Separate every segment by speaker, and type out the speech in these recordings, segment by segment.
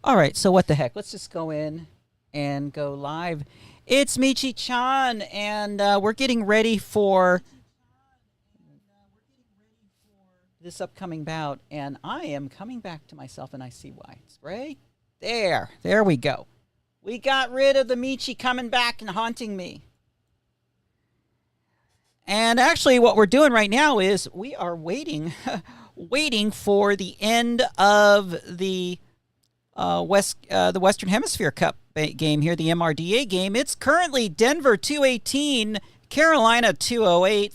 Speaker 1: All right, so what the heck? Let's just go in and go live. It's Michi-chan, and we're getting ready for this upcoming bout, and I am coming back to myself, and I see why. Spray? There we go. We got rid of the Michi coming back and haunting me. And actually, what we're doing right now is we are waiting, waiting for the end of the Western Hemisphere Cup game here, the MRDA game. It's currently Denver 218, Carolina 208.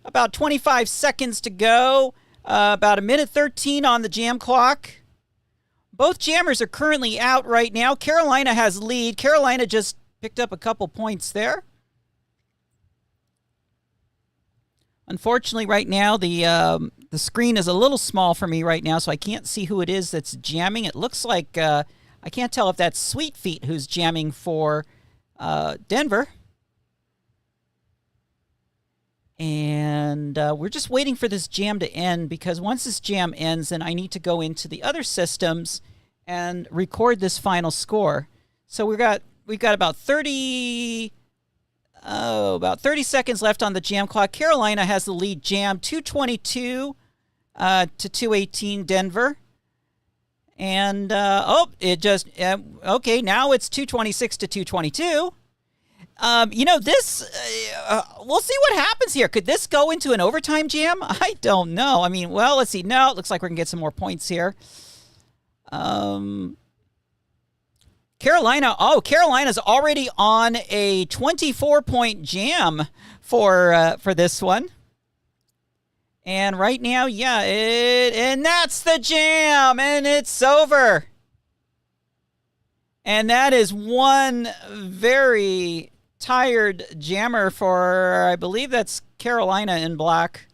Speaker 1: About 25 seconds to go. About a minute 13 on the jam clock. Both jammers are currently out right now. Carolina has lead. Carolina just picked up a couple points there. Unfortunately, right now, the screen is a little small for me right now, so I can't see who it is that's jamming. It looks like, I can't tell if that's Sweet Feet who's jamming for Denver. And we're just waiting for this jam to end, because once this jam ends, then I need to go into the other systems and record this final score. So we've got about 30 seconds left on the jam clock. Carolina has the lead jam, 222 to 218 Denver. And, okay, now it's 226 to 222. We'll see what happens here. Could this go into an overtime jam? I don't know. I mean, well, let's see. No, it looks like we're going to get some more points here. Carolina's already on a 24-point jam for this one. And right now, and that's the jam, and it's over. And that is one very tired jammer for, I believe that's Carolina in black.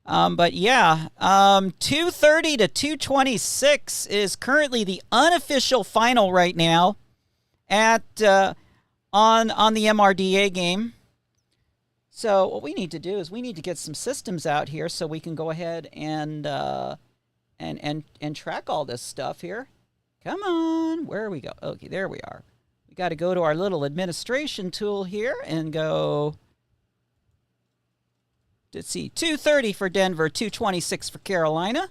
Speaker 1: 230 to 226 is currently the unofficial final right now at on the MRDA game. So what we need to do is we need to get some systems out here so we can go ahead and track all this stuff here. Come on, where we go? Okay, there we are. We got to go to our little administration tool here and go. Let's see, 230 for Denver, 226 for Carolina.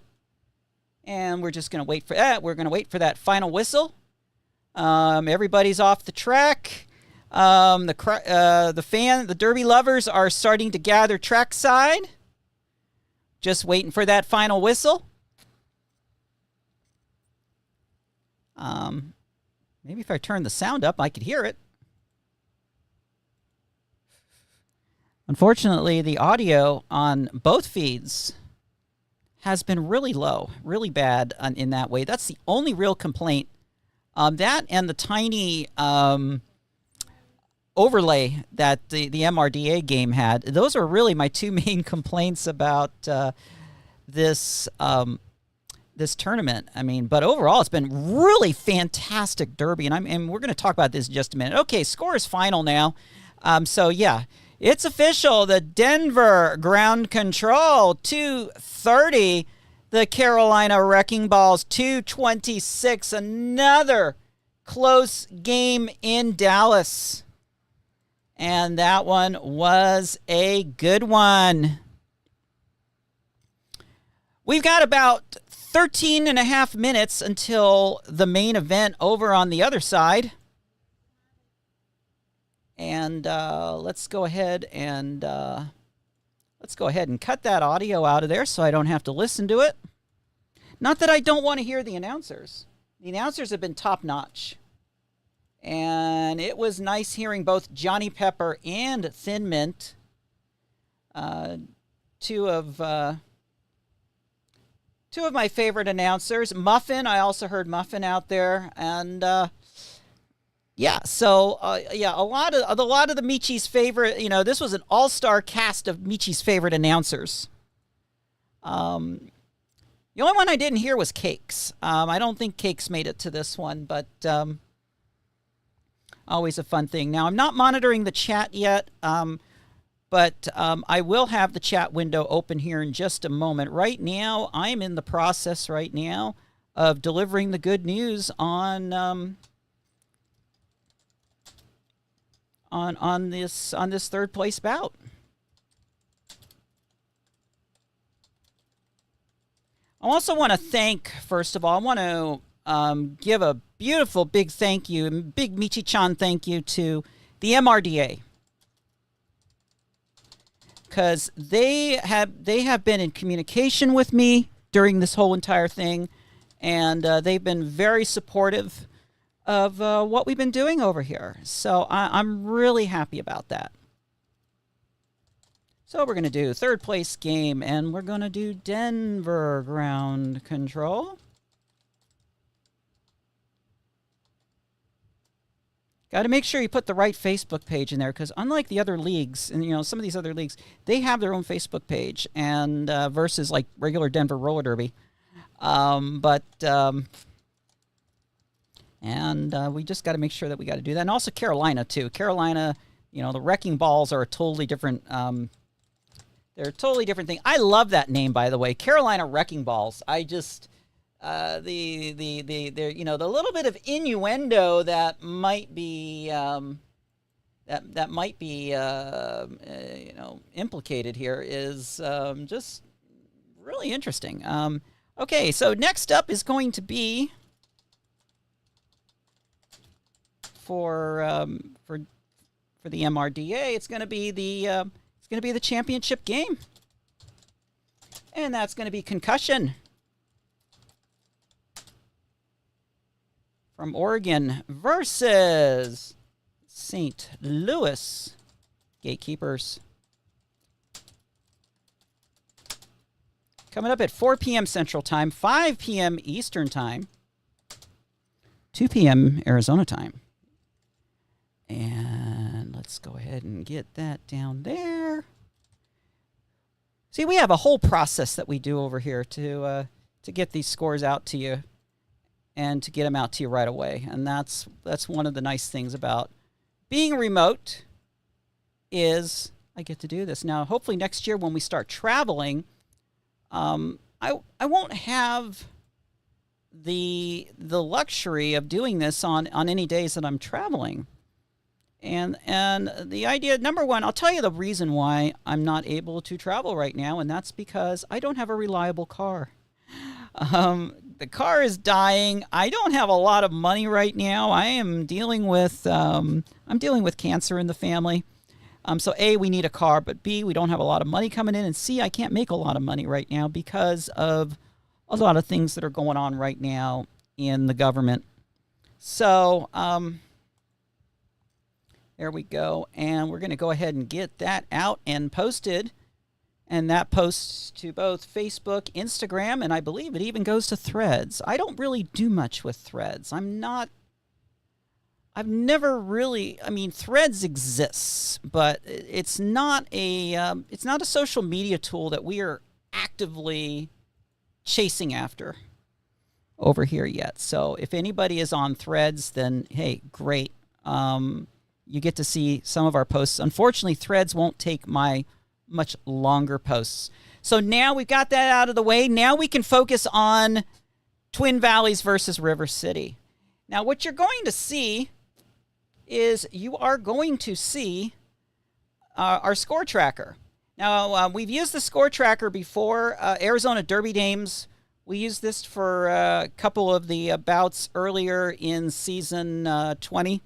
Speaker 1: And we're just going to wait for that. We're going to wait for that final whistle. Everybody's off the track. The Derby lovers are starting to gather trackside. Just waiting for that final whistle. Maybe if I turn the sound up, I could hear it. Unfortunately, the audio on both feeds has been really low, really bad in that way. That's the only real complaint. That and the tiny overlay that the MRDA game had. Those are really my two main complaints about this tournament. I mean, but overall, it's been really fantastic derby, and we're going to talk about this in just a minute. Okay, score is final now. So yeah, it's official. The Denver ground control 230. The Carolina Wrecking Balls 226. Another close game in Dallas. And that one was a good one. We've got about 13 and a half minutes until the main event over on the other side. And let's go ahead and cut that audio out of there so I don't have to listen to it. Not that I don't want to hear the announcers. The announcers have been top-notch. And it was nice hearing both Johnny Pepper and Thin Mint, two of my favorite announcers. Muffin, I also heard Muffin out there, and a lot of the Michi's favorite. This was an all-star cast of Michi's favorite announcers. The only one I didn't hear was Cakes. I don't think Cakes made it to this one, but always a fun thing. Now, I'm not monitoring the chat yet, but I will have the chat window open here in just a moment. Right now, I'm in the process of delivering the good news on this third place bout. I also want to thank, first of all, I want to give a beautiful big thank you, big Michi-chan thank you to the MRDA, because they have been in communication with me during this whole entire thing, and they've been very supportive of what we've been doing over here. So I'm really happy about that. So we're going to do third place game, and we're going to do Denver ground control. Got to make sure you put the right Facebook page in there, because unlike the other leagues, and some of these other leagues, they have their own Facebook page, and versus like regular Denver roller derby. We just got to make sure that we got to do that. And also Carolina too. Carolina, the wrecking balls are a totally different. They're a totally different thing. I love that name, by the way, Carolina Wrecking Balls. I just the little bit of innuendo that might be implicated here is just really interesting. Okay, so next up is going to be for the MRDA. It's going to be the championship game, and that's going to be Concussion from Oregon versus St. Louis Gatekeepers. Coming up at 4 p.m. Central Time, 5 p.m. Eastern Time, 2 p.m. Arizona Time. And let's go ahead and get that down there. See, we have a whole process that we do over here to get these scores out to you and to get them out to you right away. And that's one of the nice things about being remote is I get to do this. Now, hopefully next year when we start traveling, I won't have the luxury of doing this on any days that I'm traveling. And the idea, number one, I'll tell you the reason why I'm not able to travel right now, and that's because I don't have a reliable car. The car is dying. I don't have a lot of money right now. I am dealing with cancer in the family. So A, we need a car, but B, we don't have a lot of money coming in, and C, I can't make a lot of money right now because of a lot of things that are going on right now in the government. So, there we go. And we're going to go ahead and get that out and posted. And that posts to both Facebook, Instagram, and I believe it even goes to Threads. I don't really do much with Threads. I've never really, Threads exists, but it's not a social media tool that we are actively chasing after over here yet. So if anybody is on Threads, then hey, great. You get to see some of our posts. Unfortunately, Threads won't take my much longer posts. So now we've got that out of the way. Now we can focus on Twin Valleys versus River City. Now what you're going to see is you are going to see our score tracker. Now, we've used the score tracker before. Arizona Derby Dames, we used this for a couple of the bouts earlier in season 20.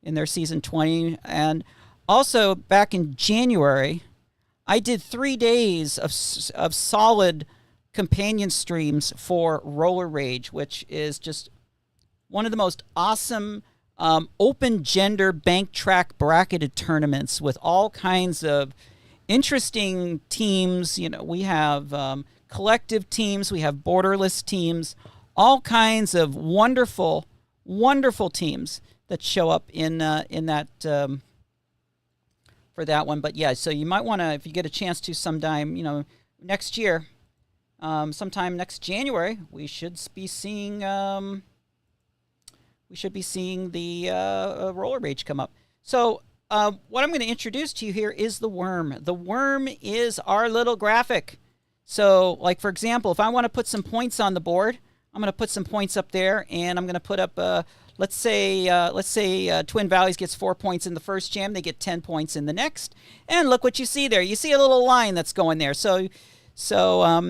Speaker 1: In their season 20. And also back in January, I did 3 days of solid companion streams for Roller Rage, which is just one of the most awesome open gender bank track bracketed tournaments with all kinds of interesting teams. We have collective teams, we have borderless teams, all kinds of wonderful, wonderful teams that show up in that for that one. But yeah, so you might want to, if you get a chance to sometime, next year, sometime next January, we should be seeing the Roller Rage come up. So what I'm going to introduce to you here is the worm. The worm is our little graphic. So like, for example, if I want to put some points on the board, I'm going to put some points up there, and I'm going to put up, let's say Twin Valleys gets 4 points in the first jam. They get 10 points in the next. And look what you see there. You see a little line that's going there. So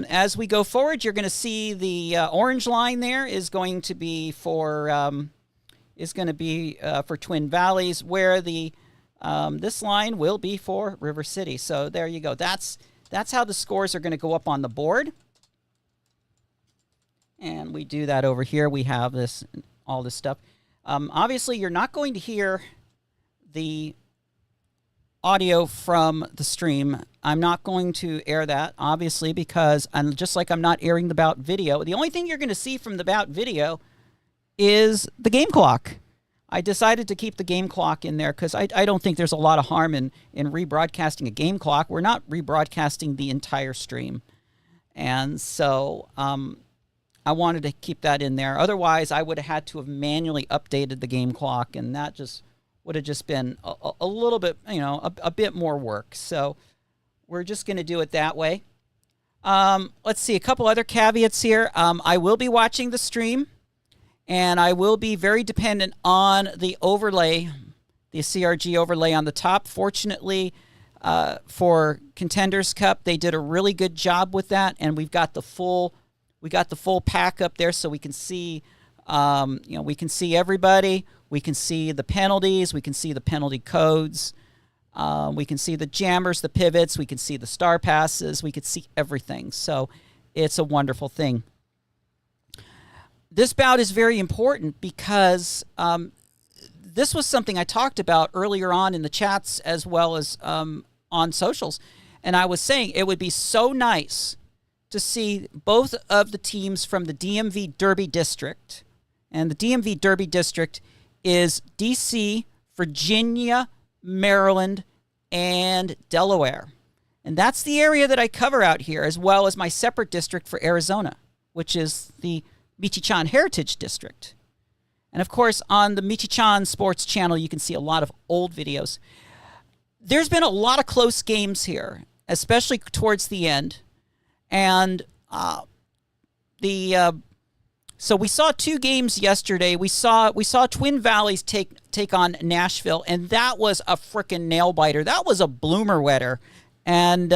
Speaker 1: as we go forward, you're going to see the orange line there is going to be for Twin Valleys, where the this line will be for River City. So there you go. That's how the scores are going to go up on the board. And we do that over here. We have all this stuff. Obviously, you're not going to hear the audio from the stream. I'm not going to air that, obviously, because just like I'm not airing the bout video, the only thing you're going to see from the bout video is the game clock. I decided to keep the game clock in there because I don't think there's a lot of harm in rebroadcasting a game clock. We're not rebroadcasting the entire stream. And so I wanted to keep that in there. Otherwise, I would have had to have manually updated the game clock, and that just would have just been a little bit, a bit more work. So we're just going to do it that way. Let's see, a couple other caveats here. I will be watching the stream, and I will be very dependent on the overlay, the CRG overlay on the top. Fortunately, for Contenders Cup, they did a really good job with that, and we've got the full pack up there, so we can see, we can see everybody. We can see the penalties. We can see the penalty codes. We can see the jammers, the pivots. We can see the star passes. We can see everything. So it's a wonderful thing. This bout is very important because this was something I talked about earlier on in the chats as well as on socials. And I was saying it would be so nice to see both of the teams from the DMVDerby District. And the DMVDerby District is DC, Virginia, Maryland, and Delaware. And that's the area that I cover out here, as well as my separate district for Arizona, which is the Michi-chan Heritage District. And of course, on the Michi-chan Sports channel, you can see a lot of old videos. There's been a lot of close games here, especially towards the end. And so we saw 2 games yesterday. We saw Twin Valleys take on Nashville, and that was a frickin' nail biter. That was a bloomer wetter, and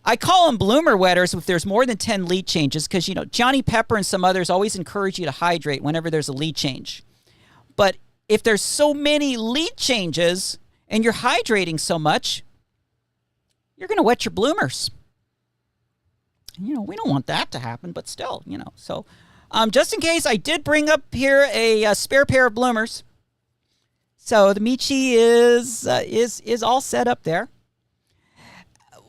Speaker 1: I call them bloomer wetters if there's more than 10 lead changes, because Johnny Pepper and some others always encourage you to hydrate whenever there's a lead change. But if there's so many lead changes and you're hydrating so much, you're going to wet your bloomers. We don't want that to happen, but still, So, just in case, I did bring up here a spare pair of bloomers. So the Michi is all set up there.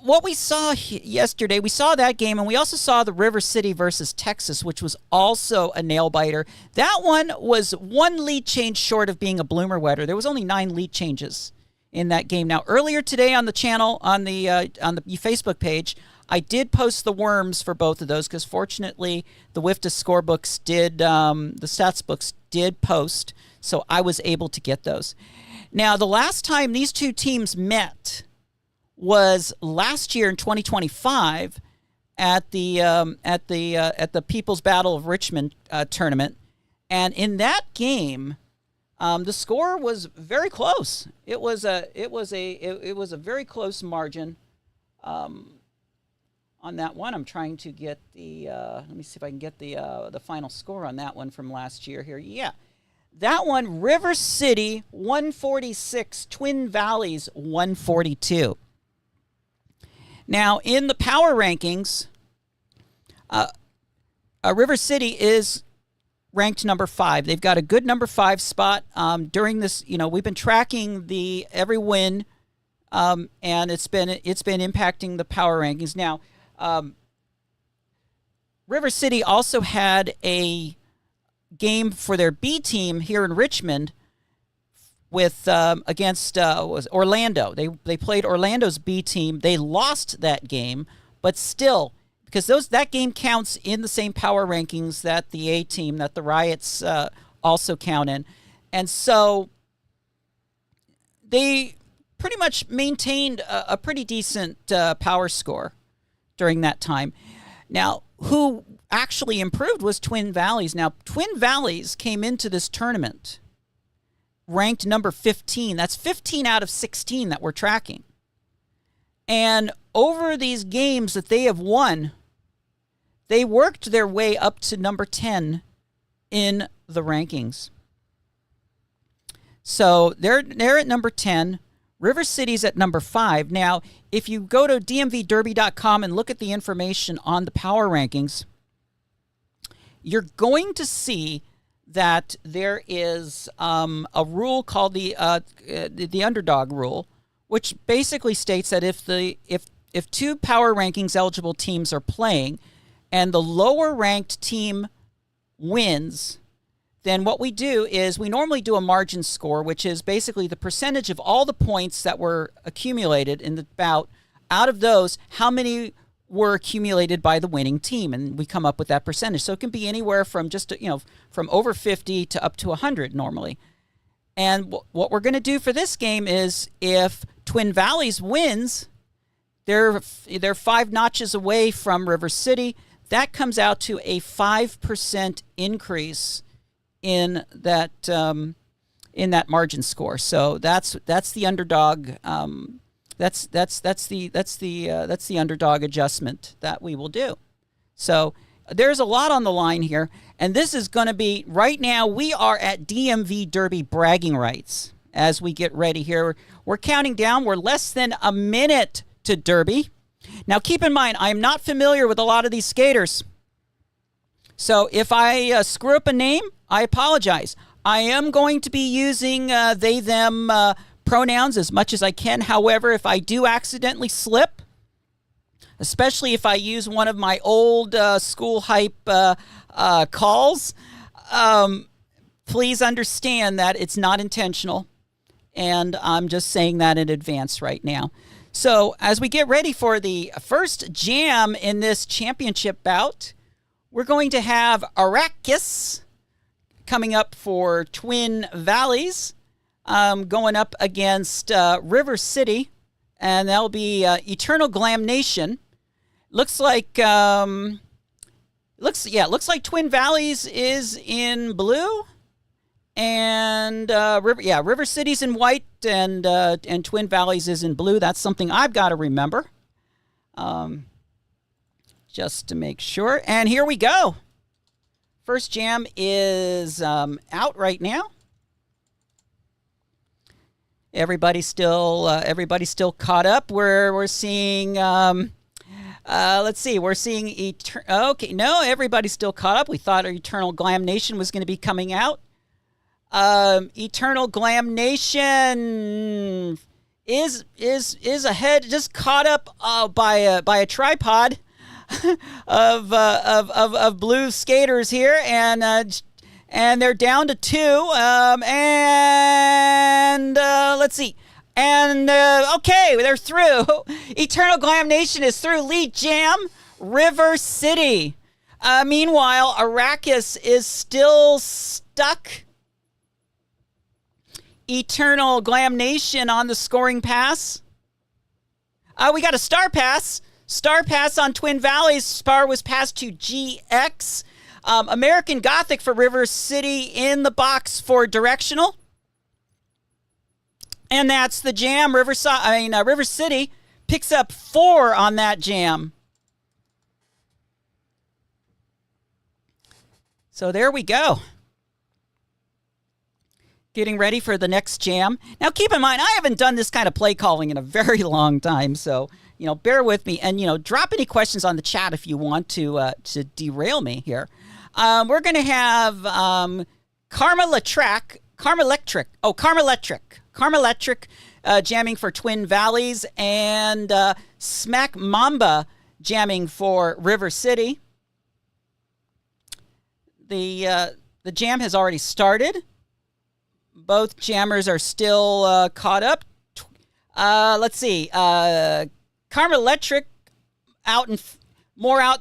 Speaker 1: What we saw yesterday, we saw that game, and we also saw the River City versus Texas, which was also a nail biter. That one was 1 lead change short of being a bloomer wetter. There was only 9 lead changes in that game. Now, earlier today on the channel, on the Facebook page, I did post the worms for both of those because fortunately the WIFTA scorebooks the stats books did post, so I was able to get those. Now, the last time these two teams met was last year in 2025 at the People's Battle of Richmond tournament, and in that game, the score was very close. It was a very close margin. On that one, I'm trying to get the, let me see if I can get the final score on that one from last year here. Yeah, that one, River City 146, Twin Valleys 142. Now, in the power rankings, River City is ranked number 5. They've got a good number 5 spot. During this, we've been tracking every win, and it's been impacting the power rankings. Now, River City also had a game for their B team here in Richmond with against was Orlando. They played Orlando's B team. They lost that game, but still, because that game counts in the same power rankings that the A team, that the Riots also count in, and so they pretty much maintained a pretty decent power score during that time. Now, actually improved was Twin Valleys. Now, Twin Valleys came into this tournament ranked number 15. That's 15 out of 16 that we're tracking. And over these games that they have won, they worked their way up to number 10 in the rankings. So they're at number 10. River City's at number 5. Now, if you go to DMVDerby.com and look at the information on the power rankings, you're going to see that there is a rule called the underdog rule, which basically states that if two power rankings eligible teams are playing and the lower ranked team wins, then what we do is we normally do a margin score, which is basically the percentage of all the points that were accumulated in the bout. Out of those, how many were accumulated by the winning team, and we come up with that percentage. So it can be anywhere from from over 50 to up to 100 normally. And what we're going to do for this game is, if Twin Valleys wins, they're 5 notches away from River City. That comes out to a 5% increase in that margin score. So that's the underdog. That's the underdog adjustment that we will do. So there's a lot on the line here, and this is going to be right now. We are at DMV Derby bragging rights as we get ready here. We're counting down. We're less than a minute to Derby. Now, keep in mind, I am not familiar with a lot of these skaters. So if I screw up a name, I apologize. I am going to be using they, them pronouns as much as I can. However, if I do accidentally slip, especially if I use one of my old school hype calls, please understand that it's not intentional. And I'm just saying that in advance right now. So as we get ready for the first jam in this championship bout, we're going to have Arrakis coming up for Twin Valleys, going up against River City, and that'll be Eternal Glam Nation. Looks like Twin Valleys is in blue, and River City's in white, and Twin Valleys is in blue. That's something I've got to remember. Just to make sure. And here we go. First jam is out right now. Everybody's still caught up. We're seeing let's see. We're seeing everybody's still caught up. We thought Eternal Glam Nation was going to be coming out. Eternal Glam Nation is ahead, just caught up by a tripod of blue skaters here, and they're down to 2. Let's see. And okay, they're through. Eternal Glam Nation is through. Lead jam, River City. Meanwhile, Arrakis is still stuck. Eternal Glam Nation on the scoring pass. We got a star pass. Star pass on Twin Valleys. Star was passed to GX. American Gothic for River City in the box for directional. And that's the jam. River City picks up 4 on that jam. So there we go. Getting ready for the next jam. Now, keep in mind, I haven't done this kind of play calling in a very long time, so bear with me, and drop any questions on the chat if you want to derail me here. We're going to have Karma Electric jamming for Twin Valleys, and Smack Mamba jamming for River City. The jam has already started. Both jammers are still caught up. Let's see. Karma Electric out in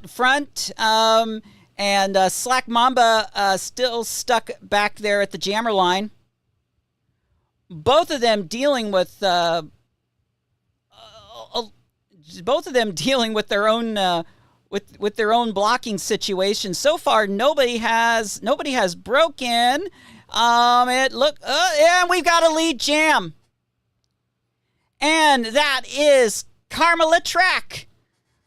Speaker 1: front, and Slack Mamba still stuck back there at the jammer line. Both of them dealing with their own with their own blocking situation. So far, nobody has broken. And we've got a lead jam, and that is Carmela Track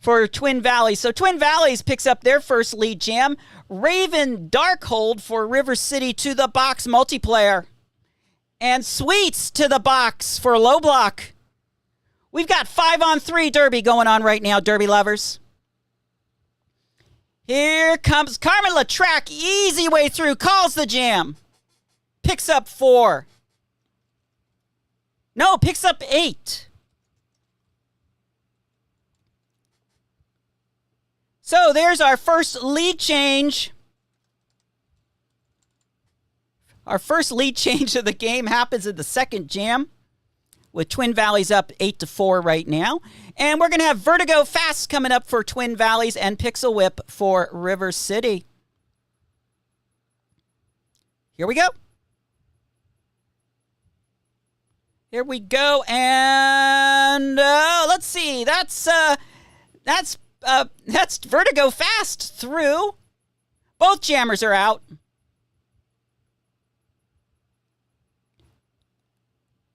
Speaker 1: for Twin Valleys. So Twin Valleys picks up their first lead jam. Raven Darkhold for River City to the box multiplayer. And Sweets to the box for low block. We've got 5-on-3 Derby going on right now, Derby lovers. Here comes Carmela Track. Easy way through. Calls the jam. Picks up 4. No, picks up 8. So there's our first lead change. Our first lead change of the game happens in the second jam, with Twin Valleys up 8-4 right now. And we're going to have Vertigo Fast coming up for Twin Valleys and Pixel Whip for River City. Here we go. Here we go. And let's see. That's Vertigo Fast through. Both jammers are out.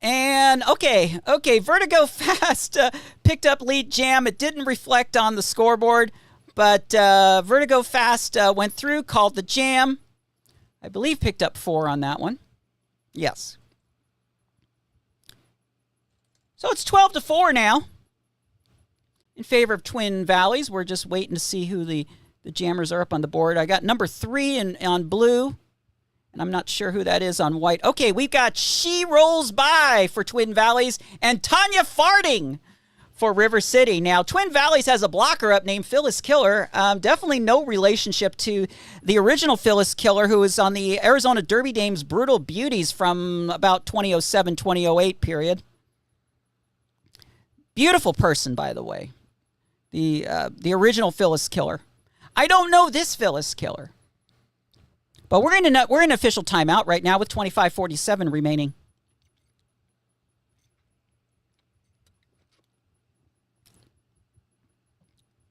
Speaker 1: And, okay, Vertigo Fast picked up lead jam. It didn't reflect on the scoreboard, but Vertigo Fast went through, called the jam. I believe picked up 4 on that one. Yes. So it's 12-4 now in favor of Twin Valleys. We're just waiting to see who the jammers are up on the board. I got number 3 on blue. And I'm not sure who that is on white. Okay, we've got She Rolls By for Twin Valleys and Tanya Farting for River City. Now, Twin Valleys has a blocker up named Phyllis Killer. Definitely no relationship to the original Phyllis Killer, who was on the Arizona Derby Dames Brutal Beauties from about 2007, 2008 period. Beautiful person, by the way. The original Phyllis Killer. I don't know this Phyllis Killer. But we're in official timeout right now with 25:47 remaining.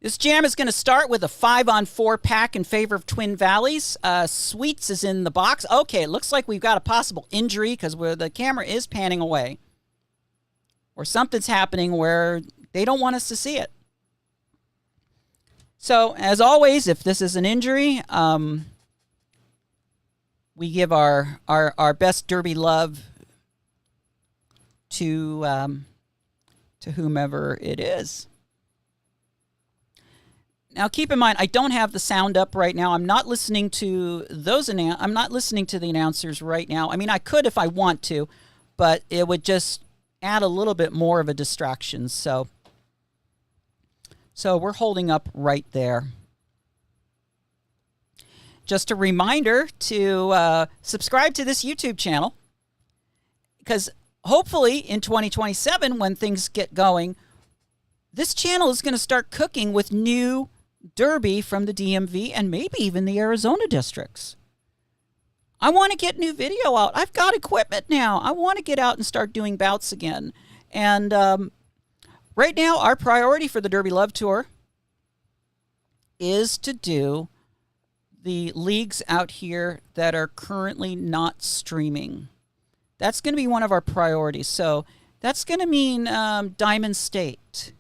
Speaker 1: This jam is going to start with a 5-on-4 pack in favor of Twin Valleys. Sweets is in the box. Okay, it looks like we've got a possible injury because the camera is panning away. Or something's happening where they don't want us to see it. So, as always, if this is an injury, we give our best Derby love to whomever it is. Now, keep in mind, I don't have the sound up right now. I'm not listening to I'm not listening to the announcers right now. I mean, I could if I want to, but it would just add a little bit more of a distraction. So we're holding up right there. Just a reminder to subscribe to this YouTube channel, because hopefully in 2027, when things get going, this channel is going to start cooking with new Derby from the DMV and maybe even the Arizona districts. I want to get new video out. I've got equipment now. I want to get out and start doing bouts again. And right now, our priority for the Derby Love Tour is to do the leagues out here that are currently not streaming. That's going to be one of our priorities. So that's going to mean Diamond State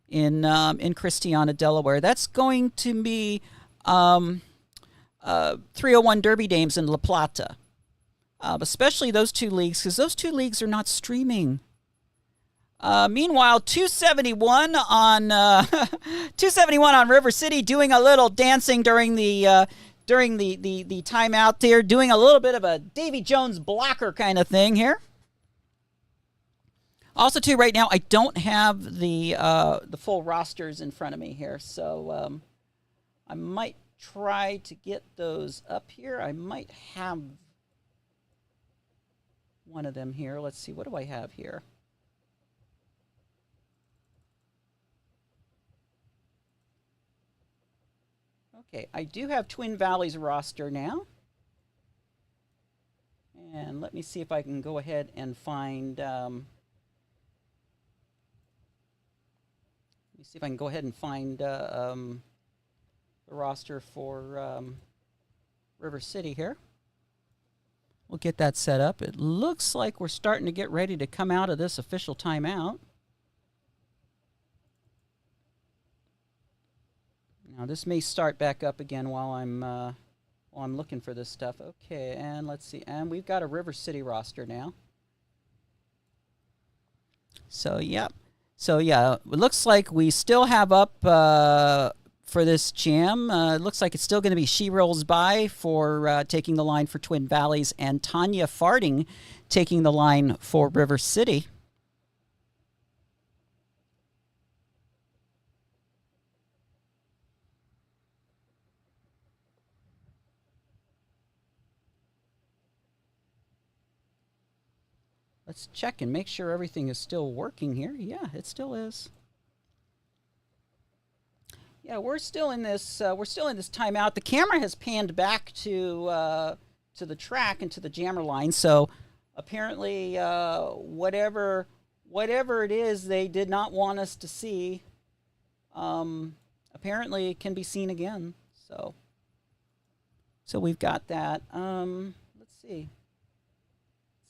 Speaker 1: in Christiana, Delaware. That's going to be 301 Derby Dames in La Plata. Especially those two leagues, because those two leagues are not streaming. Meanwhile, 271 on 271 on River City, doing a little dancing during the timeout there, doing a little bit of a Davy Jones blocker kind of thing here. Also, too, right now I don't have the full rosters in front of me here, so I might try to get those up here. I might have one of them here. Let's see, what do I have here? Okay, I do have Twin Valleys roster now. And let me see if I can go ahead and find... let me see if I can go ahead and find the roster for River City here. We'll get that set up. It looks like we're starting to get ready to come out of this official timeout. Now this may start back up again while I'm looking for this stuff. Okay, and let's see. And we've got a River City roster now. So, yep. So, yeah, it looks like we still have up for this jam. It looks like it's still going to be She Rolls By for taking the line for Twin Valleys, and Tanya Farding taking the line for River City. Let's check and make sure everything is still working here. Yeah, it still is. Yeah, we're still in this. We're still in this timeout. The camera has panned back to the track and to the jammer line. So apparently, whatever it is, they did not want us to see. Apparently, it can be seen again. So we've got that. Let's see.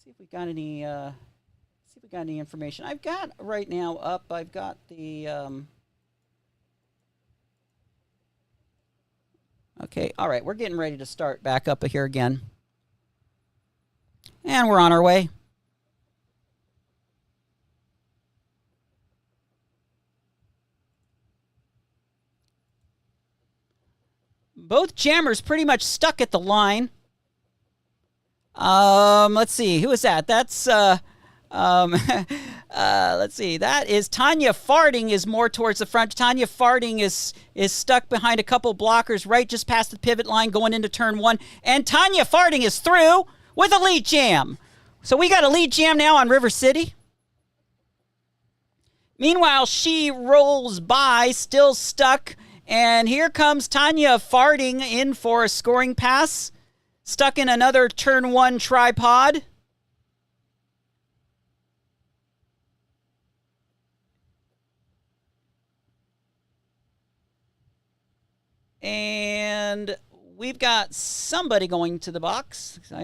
Speaker 1: See if we got any. See if we got any information. I've got right now up. I've got the. Okay, all right. We're getting ready to start back up here again, and we're on our way. Both jammers pretty much stuck at the line. Let's see. Who is that? That's, let's see. That is Tanya Farding is more towards the front. Tanya Farding is stuck behind a couple blockers right just past the pivot line going into turn one. And Tanya Farding is through with a lead jam. So we got a lead jam now on River City. Meanwhile, She Rolls By, still stuck. And here comes Tanya Farding in for a scoring pass. Stuck in another turn one tripod. And we've got somebody going to the box. I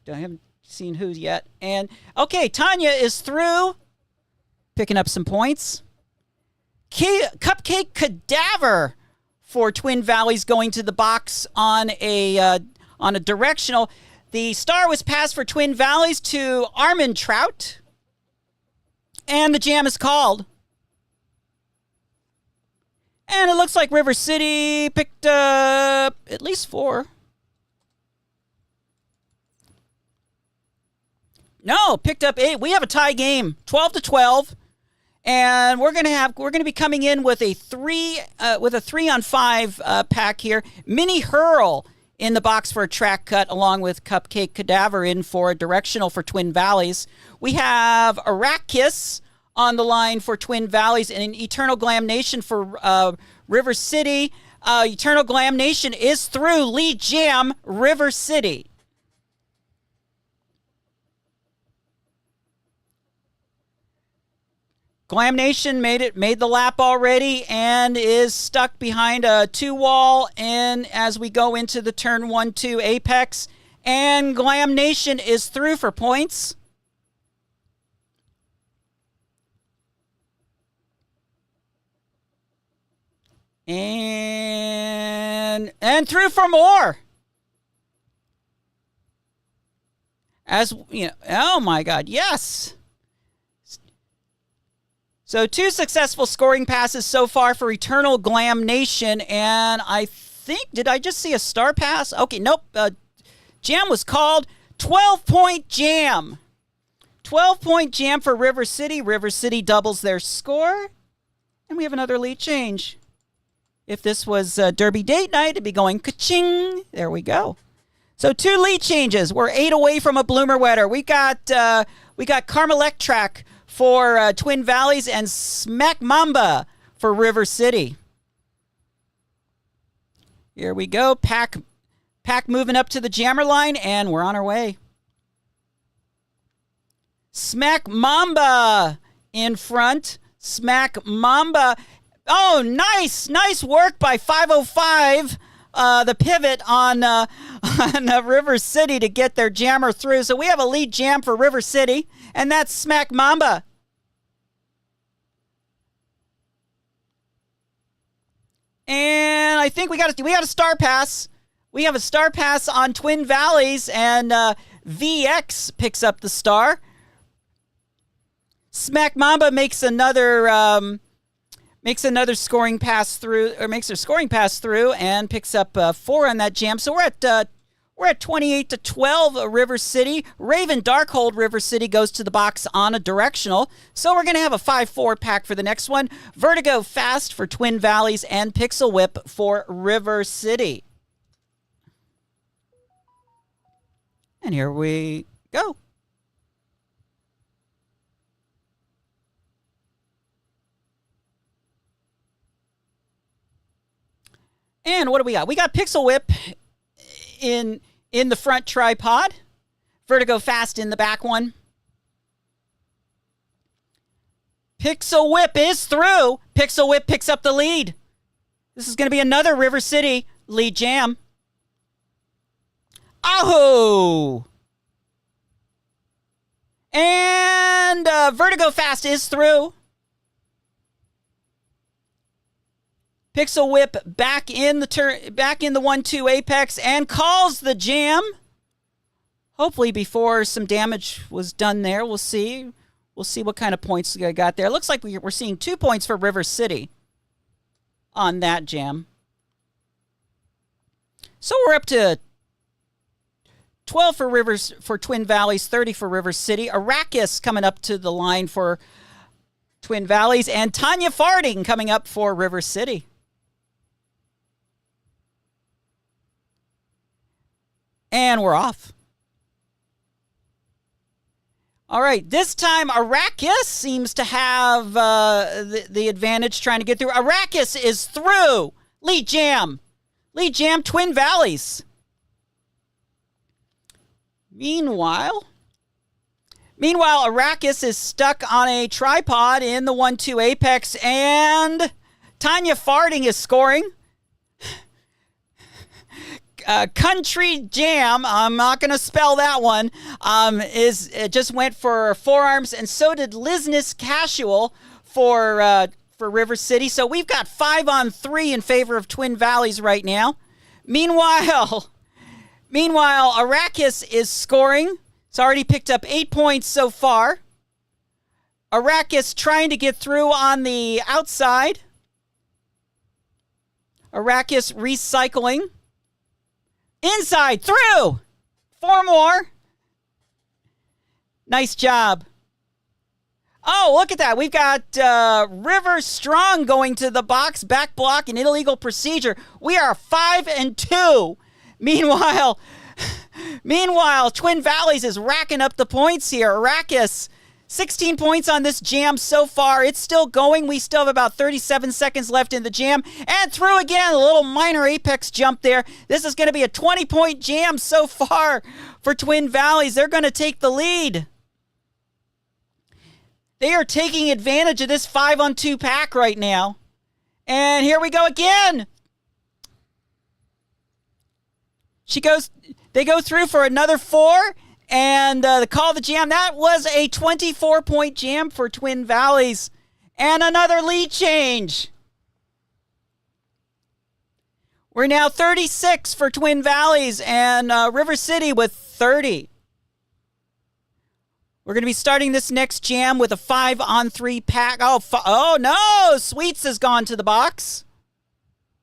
Speaker 1: haven't seen who yet. And, okay, Tanya is through. Picking up some points. Cupcake Cadaver for Twin Valleys going to the box on a directional. The star was passed for Twin Valleys to Armin Trout. And the jam is called. And it looks like River City picked up at least 4. No, picked up 8. We have a tie game, 12-12. And we're gonna be coming in with a 3-on-5 pack here. Mini Hurl in the box for a track cut, along with Cupcake Cadaver in for a directional for Twin Valleys. We have Arrakis on the line for Twin Valleys and an Eternal Glam Nation for River City. Eternal Glam Nation is through. Lead jam, River City. Glam Nation made the lap already and is stuck behind a 2-wall and as we go into the turn 1-2 apex. And Glam Nation is through for points. And through for more. As you know, oh my God, yes. So 2 successful scoring passes so far for Eternal Glam Nation, and I think, did I just see a star pass? Okay, nope. Jam was called. 12-point jam. 12-point jam for River City. River City doubles their score, and we have another lead change. If this was Derby date night, it'd be going ka-ching. There we go. So 2 lead changes. We're 8 away from a bloomer wetter. We got Carmelectrac for Twin Valleys and Smack Mamba for River City. Here we go. Pack moving up to the jammer line, and we're on our way. Smack Mamba in front. Smack Mamba. Oh, nice work by 505. The pivot on River City to get their jammer through. So we have a lead jam for River City, and that's Smack Mamba. And I think we got a star pass. We have a star pass on Twin Valleys, and VX picks up the star. Smack Mamba makes another scoring pass through, or makes a scoring pass through, and picks up 4 on that jam. So we're at 28-12 River City. Raven Darkhold River City goes to the box on a directional. So we're going to have a 5-4 pack for the next one. Vertigo Fast for Twin Valleys and Pixel Whip for River City. And here we go. And what do we got? We got Pixel Whip in the front tripod. Vertigo Fast in the back one. Pixel Whip is through. Pixel Whip picks up the lead. This is going to be another River City lead jam. Oh! And Vertigo Fast is through. Pixel Whip back in the 1-2 apex and calls the jam. Hopefully before some damage was done there. We'll see. We'll see what kind of points we got there. It looks like we're seeing 2 points for River City on that jam. So we're up to 12 for Twin Valleys, 30 for River City. Arrakis coming up to the line for Twin Valleys, and Tanya Farding coming up for River City. And we're off. All right, this time Arrakis seems to have the advantage trying to get through. Arrakis is through. Lead jam, Twin Valleys. Meanwhile, Arrakis is stuck on a tripod in the 1-2 apex, and Tanya Farding is scoring. Country Jam, I'm not going to spell that one, it just went for forearms, and so did Lizness Casual for River City. So we've got 5-on-3 in favor of Twin Valleys right now. Meanwhile, Arrakis is scoring. It's already picked up 8 points so far. Arrakis trying to get through on the outside. Arrakis recycling. Inside, through! 4 more. Nice job. Oh, look at that. We've got River Strong going to the box, back block, and illegal procedure. We are 5-2. Meanwhile, Twin Valleys is racking up the points here. Arrakis, 16 points on this jam so far. It's still going. We still have about 37 seconds left in the jam. And through again, a little minor apex jump there. This is going to be a 20-point jam so far for Twin Valleys. They're going to take the lead. They are taking advantage of this 5-on-2 pack right now. And here we go again. They go through for another 4. And the call of the jam, that was a 24-point jam for Twin Valleys. And another lead change. We're now 36 for Twin Valleys and River City with 30. We're going to be starting this next jam with a 5-on-3 pack. Oh no! Sweets has gone to the box.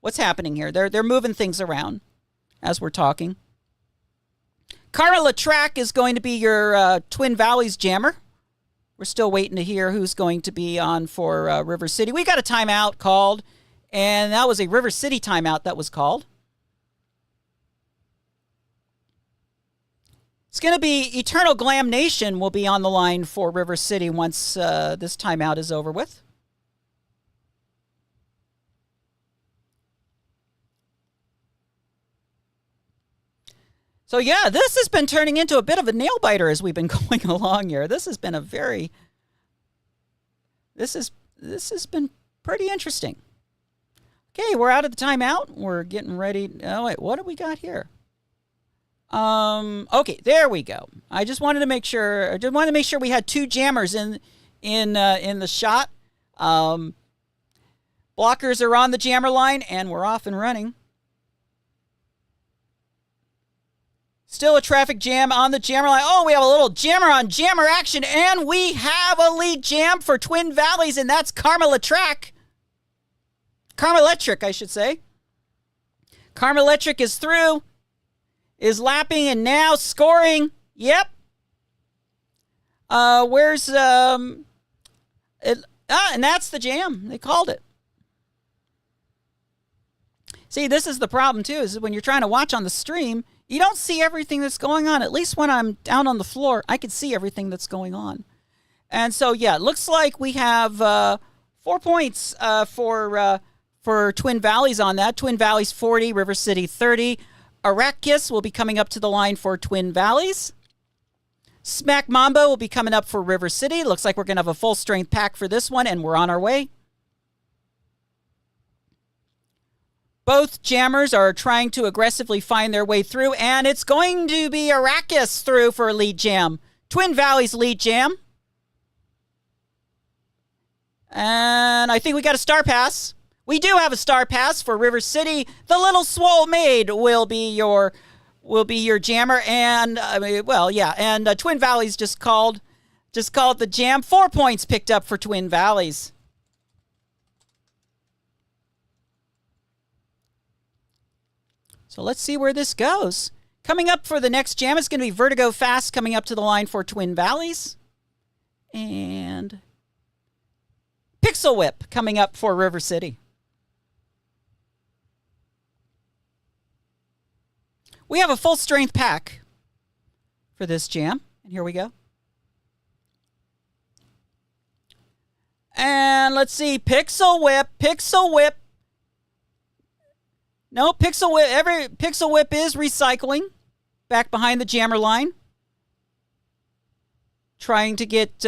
Speaker 1: What's happening here? They're moving things around as we're talking. Carla Track is going to be your Twin Valleys jammer. We're still waiting to hear who's going to be on for River City. We got a timeout called, and that was a River City timeout that was called. It's going to be Eternal Glam Nation will be on the line for River City once this timeout is over with. So yeah, this has been turning into a bit of a nail biter as we've been going along here. This has been pretty interesting. Okay, we're out of the timeout. We're getting ready. Oh, wait, what do we got here? Okay, there we go. I just wanted to make sure. I just wanted to make sure we had 2 jammers in the shot. Blockers are on the jammer line, and we're off and running. Still a traffic jam on the jammer line. Oh, we have a little jammer on jammer action, and we have a lead jam for Twin Valleys, and that's Carmelectric, I should say. Carmelectric is through, is lapping, and now scoring. Yep. And that's the jam. They called it. See, this is the problem, too, is when you're trying to watch on the stream, you don't see everything that's going on. At least when I'm down on the floor, I can see everything that's going on. And so, yeah, it looks like we have 4 points for Twin Valleys on that. Twin Valleys 40, River City 30. Arrakis will be coming up to the line for Twin Valleys. Smack Mamba will be coming up for River City. Looks like we're going to have a full strength pack for this one, and we're on our way. Both jammers are trying to aggressively find their way through, and it's going to be Arrakis through for a lead jam. Twin Valleys lead jam. And I think we got a star pass. We do have a star pass for River City. The Little Swole Maid will be your jammer, and and Twin Valleys just called the jam. 4 points picked up for Twin Valleys. So let's see where this goes. Coming up for the next jam is going to be Vertigo Fast coming up to the line for Twin Valleys. And Pixel Whip coming up for River City. We have a full strength pack for this jam. And here we go. And let's see. Pixel Whip. No, Pixel Whip. Every Pixel Whip is recycling back behind the jammer line. Trying to get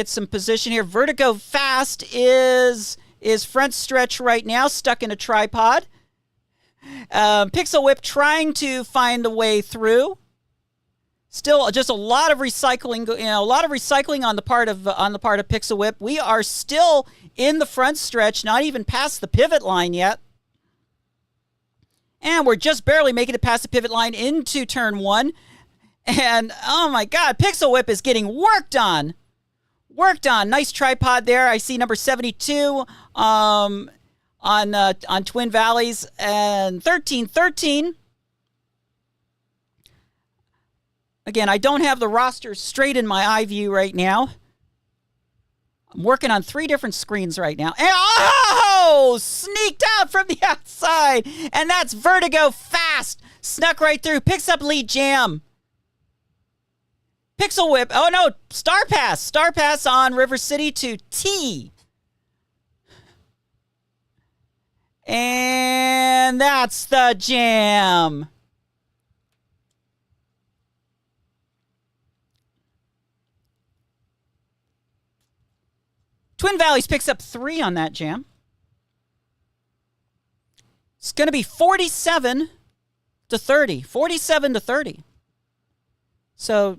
Speaker 1: some position here. Vertigo Fast is front stretch right now, stuck in a tripod. Pixel Whip trying to find a way through. Still, just a lot of recycling. A lot of recycling on the part of Pixel Whip. We are still in the front stretch, not even past the pivot line yet. And we're just barely making it past the pivot line into turn 1. And, oh my God, Pixel Whip is getting worked on. Nice tripod there. I see number 72 on Twin Valleys. And 13-13. Again, I don't have the roster straight in my eye view right now. I'm working on 3 different screens right now. And, sneaked out from the outside. And that's Vertigo Fast. Snuck right through. Picks up lead jam. Pixel Whip. Oh, no. Star Pass. Star Pass on River City to T. And that's the jam. Twin Valleys picks up 3 on that jam. It's going to be 47-30. 47-30. So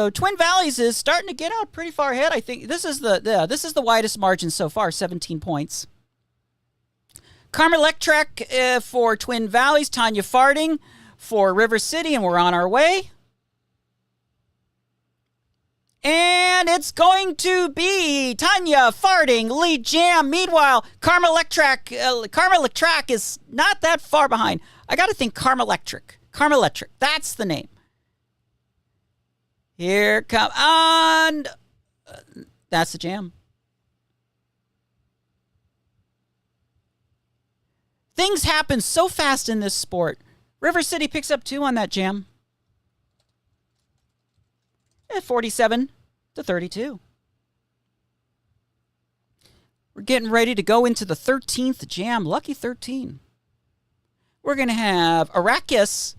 Speaker 1: Twin Valleys is starting to get out pretty far ahead. I think this is the widest margin so far, 17 points. Carmelectric for Twin Valleys, Tanya Farting for River City, and we're on our way. And it's going to be Tanya Farting, lead jam. Meanwhile, Carmelectric is not that far behind. I got to think Carmelectric. That's the name. Here come on. That's the jam. Things happen so fast in this sport. River City picks up 2 on that jam. At 47-32. We're getting ready to go into the 13th jam. Lucky 13. We're going to have Arrakis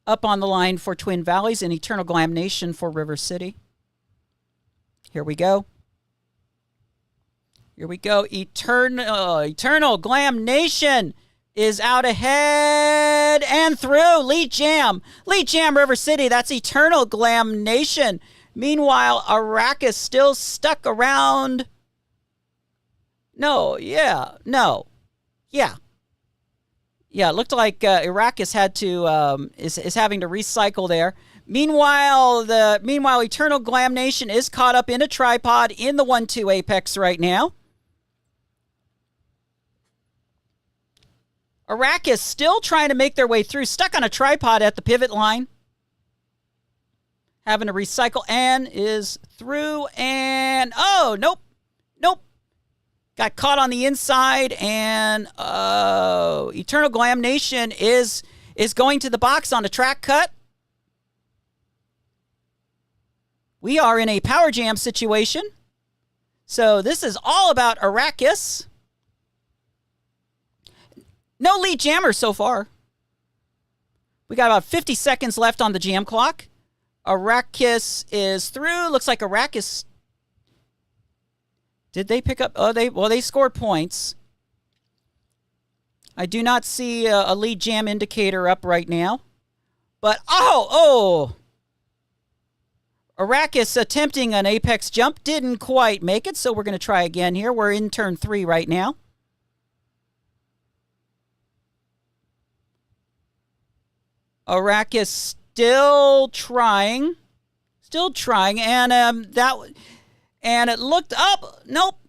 Speaker 1: up on the line for Twin Valleys and Eternal Glam Nation for River City. Here we go. Here we go. Eternal Glam Nation is out ahead and through. Lead Jam, River City. That's Eternal Glam Nation. Meanwhile, Arrakis still stuck around. Yeah, it looked like Arrakis had to is having to recycle there. Meanwhile, Eternal Glam Nation is caught up in a tripod in the 1-2 apex right now. Arrakis still trying to make their way through, stuck on a tripod at the pivot line. Having to recycle and is through and nope. Got caught on the inside and Eternal Glam Nation is going to the box on a track cut. We are in a power jam situation. So this is all about Arrakis. No lead jammer so far. We got about 50 seconds left on the jam clock. Arrakis is through. Looks like Arrakis. Did they pick up? They scored points. I do not see a lead jam indicator up right now. But, Arrakis attempting an apex jump. Didn't quite make it, so we're going to try again here. We're in turn 3 right now. Arrakis still trying, and it looked up. Nope,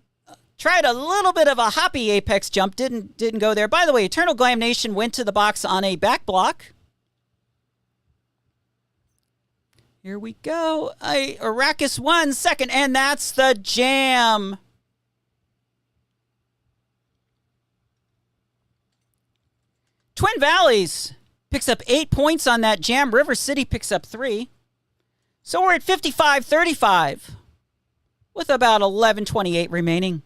Speaker 1: tried a little bit of a hoppy apex jump. Didn't go there. By the way, Eternal Glam Nation went to the box on a back block. Here we go. Arrakis 1 second, and that's the jam. Twin Valleys picks up 8 points on that jam. River City picks up 3. So we're at 55-35 with about 11:28 remaining.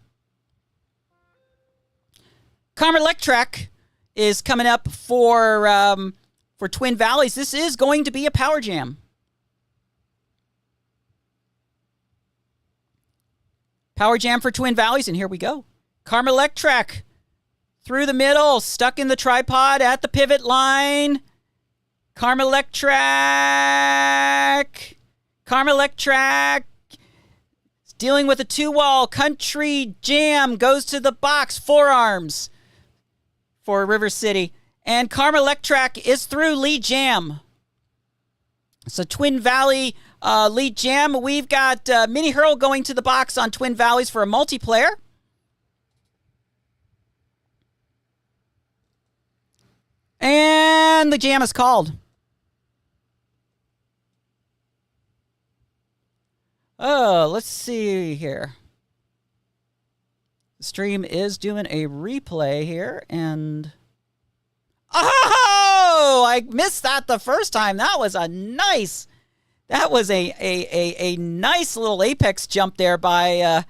Speaker 1: Karma Electrac is coming up for Twin Valleys. This is going to be a power jam. Power jam for Twin Valleys, and here we go. Karma Electrac through the middle, stuck in the tripod at the pivot line. Karma Electrac dealing with a 2-wall. Country Jam goes to the box, forearms for River City. And Karma Electrac is through lead jam. So Twin Valley lead jam. We've got Mini Hurl going to the box on Twin Valleys for a multiplayer. And the jam is called. Oh, let's see here. The stream is doing a replay here, and I missed that the first time. That was a nice little apex jump there by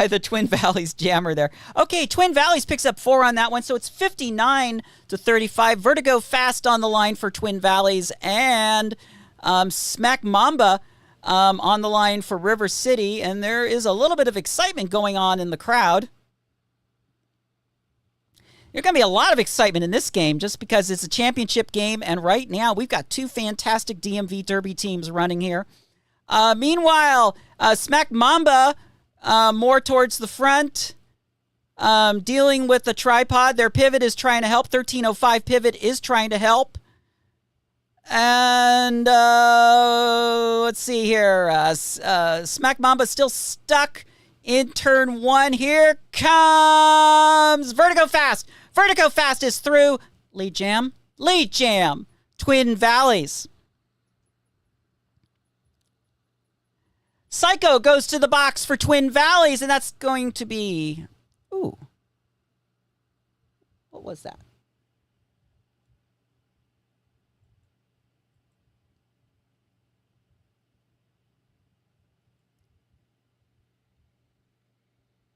Speaker 1: the Twin Valleys jammer there. Okay, Twin Valleys picks up 4 on that one, so it's 59-35. Vertigo Fast on the line for Twin Valleys, and Smack Mamba on the line for River City, and there is a little bit of excitement going on in the crowd. There's going to be a lot of excitement in this game just because it's a championship game, and right now we've got 2 fantastic DMV Derby teams running here. Meanwhile, Smack Mamba more towards the front, dealing with the tripod. Their pivot is trying to help. 1305 pivot is trying to help. And let's see here. Smack Mamba still stuck in turn 1. Here comes Vertigo Fast. Vertigo Fast is through. Lead jam. Twin Valleys. Psycho goes to the box for Twin Valleys, and that's going to be... Ooh. What was that?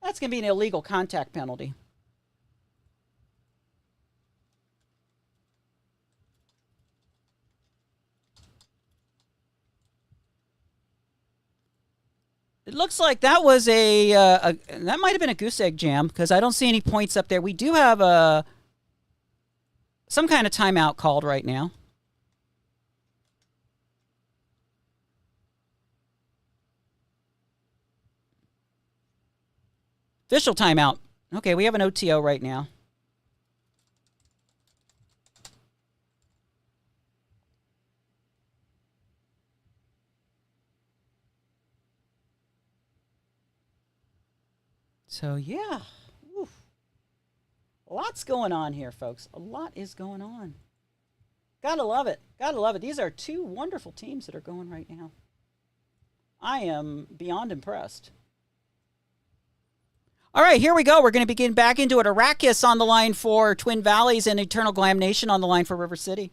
Speaker 1: That's going to be an illegal contact penalty. It looks like that was that might have been a goose egg jam because I don't see any points up there. We do have some kind of timeout called right now. Official timeout. Okay, we have an OTO right now. So, yeah. Oof. Lots going on here, folks. A lot is going on. Gotta love it. Gotta love it. These are two wonderful teams that are going right now. I am beyond impressed. All right, here we go. We're going to begin back into it. Arrakis on the line for Twin Valleys and Eternal Glam Nation on the line for River City.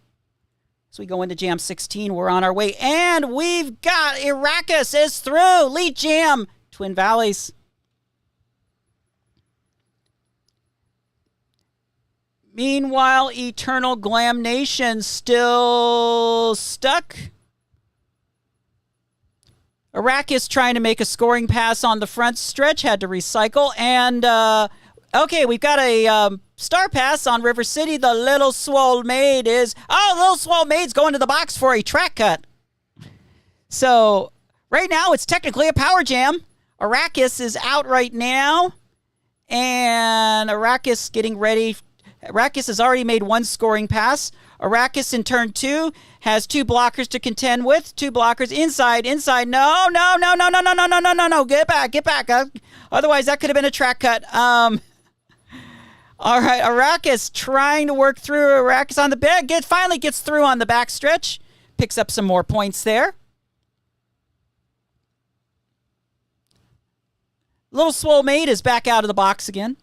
Speaker 1: So we go into Jam 16. We're on our way. And we've got Arrakis is through. Lead Jam. Twin Valleys. Meanwhile, Eternal Glam Nation still stuck. Arrakis trying to make a scoring pass on the front stretch, had to recycle. And, okay, we've got a star pass on River City. The Little Swole Maid is... Oh, Little Swole Maid's going to the box for a track cut. So, right now, it's technically a power jam. Arrakis is out right now. And Arrakis getting ready. Arrakis has already made one scoring pass. Arrakis in turn 2 has 2 blockers to contend with. 2 blockers inside. No. Get back. Otherwise, that could have been a track cut. All right, Arrakis trying to work through. Arrakis on the bed. Finally gets through on the back stretch. Picks up some more points there. Little Swole Maid is back out of the box again.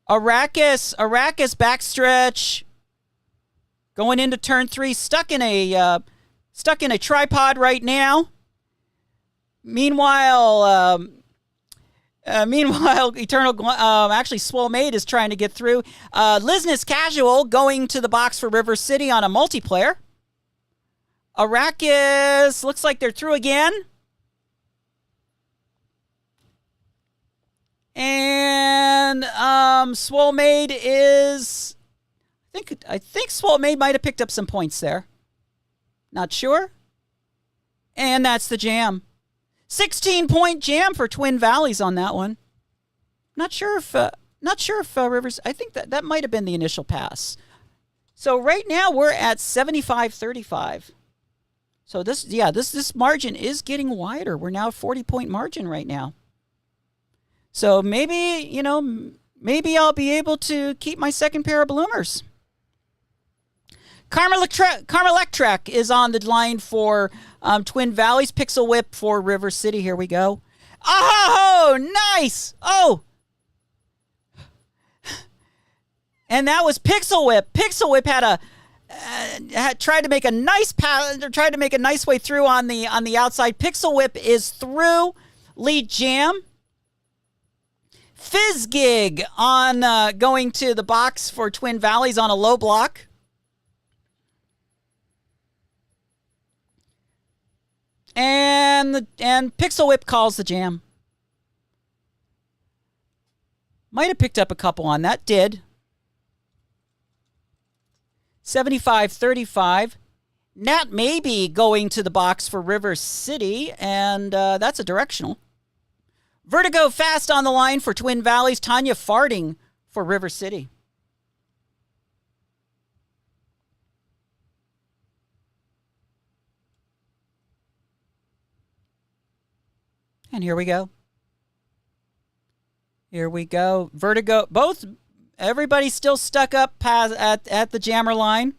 Speaker 1: Arrakis backstretch. Going into turn 3, stuck in a tripod right now. Meanwhile, Eternal actually Swole Maid is trying to get through. Lizness Casual going to the box for River City on a multiplayer. Arrakis looks like they're through again. And Swole Maid is... I think Swole Maid might have picked up some points there. Not sure. And that's the jam. 16-point jam for Twin Valleys on that one. Not sure if Rivers... I think that might have been the initial pass. So right now we're at 75-35. So this margin is getting wider. We're now a 40-point margin right now. So maybe I'll be able to keep my second pair of bloomers. Carmelectrek is on the line for Twin Valleys. Pixel Whip for River City. Here we go. Oh, nice. Oh. And that was Pixel Whip. Pixel Whip had tried to make a nice pass, tried to make a nice way through on the outside. Pixel Whip is through. Lead Jam. Fizzgig on going to the box for Twin Valleys on a low block. And Pixel Whip calls the jam. Might have picked up a couple on that. Did. 75-35. Nat Maybe going to the box for River City, and that's a directional. Vertigo Fast on the line for Twin Valleys. Tanya Farting for River City. And here we go. Here we go. Vertigo. Everybody's still stuck up at the jammer line.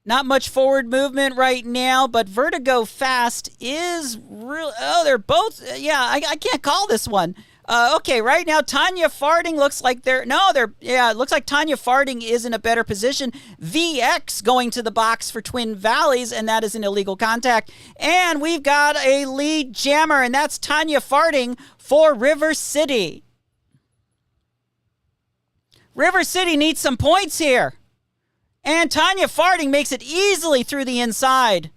Speaker 1: Not much forward movement right now, but Vertigo Fast is real. Oh, they're both. Yeah, I can't call this one. Okay, right now Tanya Farting looks like it looks like Tanya Farting is in a better position. VX going to the box for Twin Valleys, and that is an illegal contact. And we've got a lead jammer, and that's Tanya Farting for River City. River City needs some points here. And Tanya Farting makes it easily through the inside.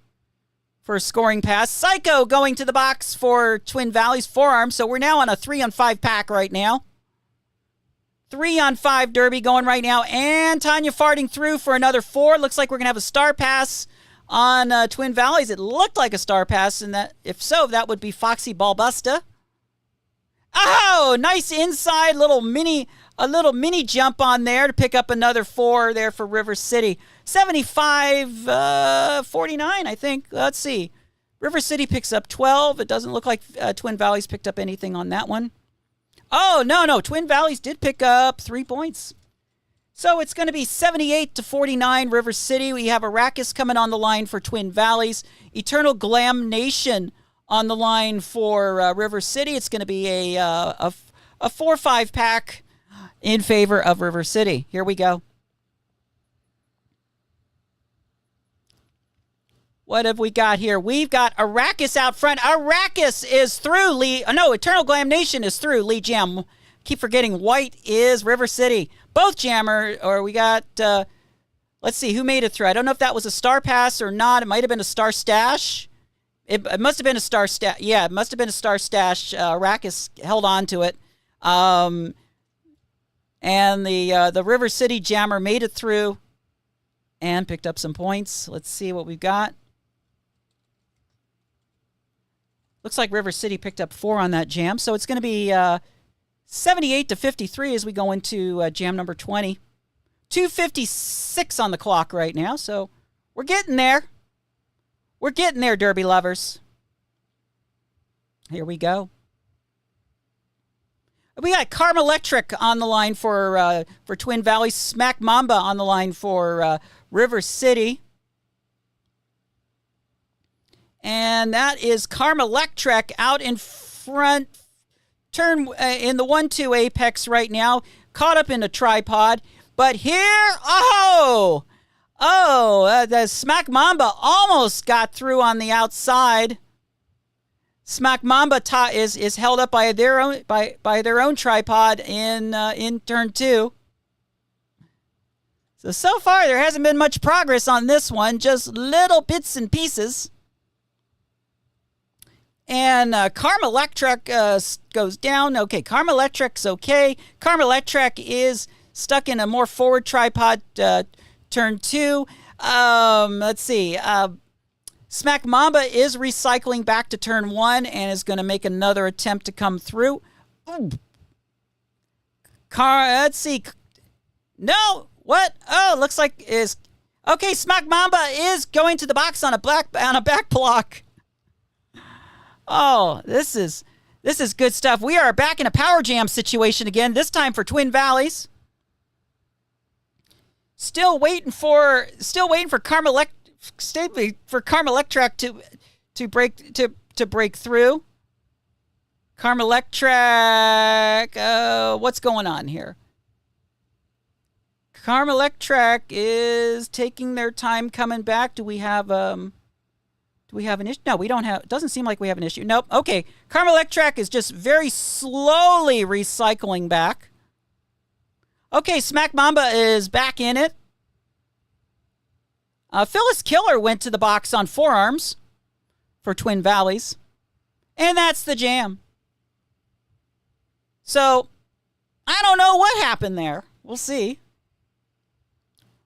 Speaker 1: for a scoring pass. Psycho going to the box for Twin Valley's forearm. So we're now on a 3-on-5 pack right now. 3-on-5 derby going right now. And Tanya farting through for another 4. Looks like we're going to have a star pass on Twin Valleys. It looked like a star pass, and that, if so, that would be Foxy Ballbusta. Oh, nice inside little mini jump on there to pick up another 4 there for River City. 75-49, I think. Let's see. River City picks up 12. It doesn't look like Twin Valleys picked up anything on that one. Oh, no. Twin Valleys did pick up 3 points. So it's going to be 78-49 River City. We have Arrakis coming on the line for Twin Valleys. Eternal Glam Nation on the line for River City. It's going to be a 4-5 pack in favor of River City. Here we go. What have we got here? We've got Arrakis out front. Arrakis is through. Eternal Glam Nation is through. Lee Jam. Keep forgetting white is River City. Both Jammer, or we got, let's see, who made it through? I don't know if that was a star pass or not. It might have been a star stash. It must have been a star stash. Yeah, it must have been a star stash. Arrakis held on to it. And the River City Jammer made it through and picked up some points. Let's see what we've got. Looks like River City picked up 4 on that jam. So it's going to be 78-53 as we go into jam number 20. 2:56 on the clock right now. So we're getting there. We're getting there, Derby lovers. Here we go. We got Karma Electric on the line for Twin Valley. Smack Mamba on the line for River City. And that is Karma Electric out in front. Turn in the 1-2 apex right now. Caught up in a tripod. But here, the Smack Mamba almost got through on the outside. Smack Mamba is held up by their own tripod in turn 2. So far there hasn't been much progress on this one, just little bits and pieces. And Karma Electric goes down. Okay, Karma Electric's okay. Karma Electric is stuck in a more forward tripod turn 2. Let's see. Smack Mamba is recycling back to turn 1 and is going to make another attempt to come through. Ooh. Let's see. No. What? Oh, looks like is okay. Smack Mamba is going to the box on a back block. Oh, this is good stuff. We are back in a power jam situation again. This time for Twin Valleys. Still waiting for Karma Electric to break through. Karma Electric, what's going on here? Karma Electric is taking their time coming back. Do we have an issue? No, we don't have. It doesn't seem like we have an issue. Nope. Okay. Karma Electric is just very slowly recycling back. Okay, Smack Mamba is back in it. Phyllis Killer went to the box on forearms for Twin Valleys. And that's the jam. So, I don't know what happened there. We'll see.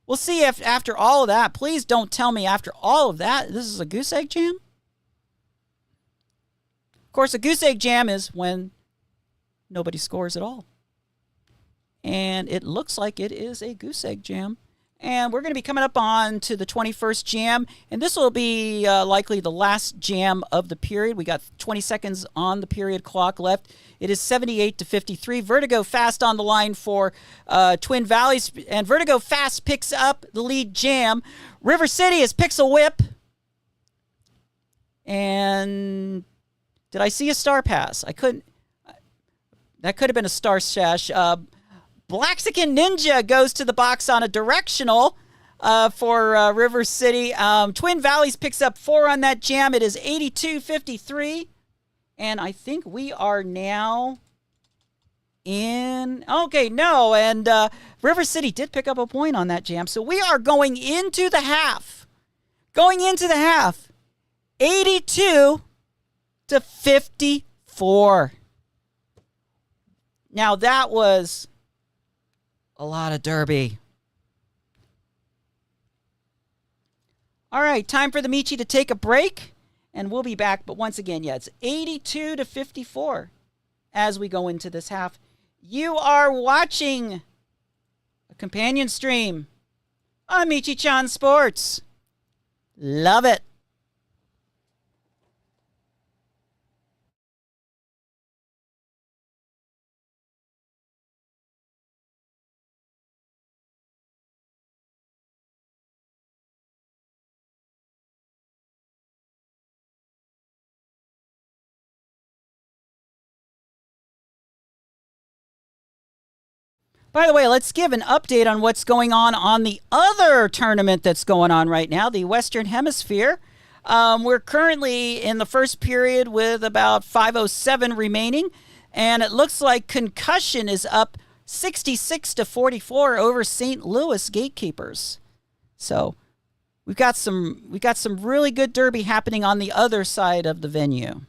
Speaker 1: We'll see if after all of that, please don't tell me after all of that, this is a goose egg jam. Of course, a goose egg jam is when nobody scores at all. And it looks like it is a goose egg jam. And we're going to be coming up on to the 21st jam. And this will be likely the last jam of the period. We got 20 seconds on the period clock left. It is 78-53. Vertigo Fast on the line for Twin Valleys. And Vertigo Fast picks up the lead jam. River City is Pixel Whip. And did I see a star pass? I couldn't. That could have been a star stash. Blaxican Ninja goes to the box on a directional for River City. Twin Valleys picks up 4 on that jam. It is 82-53. And I think we are now in... Okay, no. And River City did pick up a point on that jam. So we are going into the half. Going into the half. 82-54. Now that was a lot of Derby. All right, time for the Michi to take a break, and we'll be back. But once again, yeah, it's 82-54 as we go into this half. You are watching a companion stream on Michi-chan Sports. Love it. By the way, let's give an update on what's going on the other tournament that's going on right now, the Western Hemisphere. We're currently in the first period with about 5:07 remaining, and it looks like Concussion is up 66-44 over St. Louis Gatekeepers. So we've got some really good derby happening on the other side of the venue.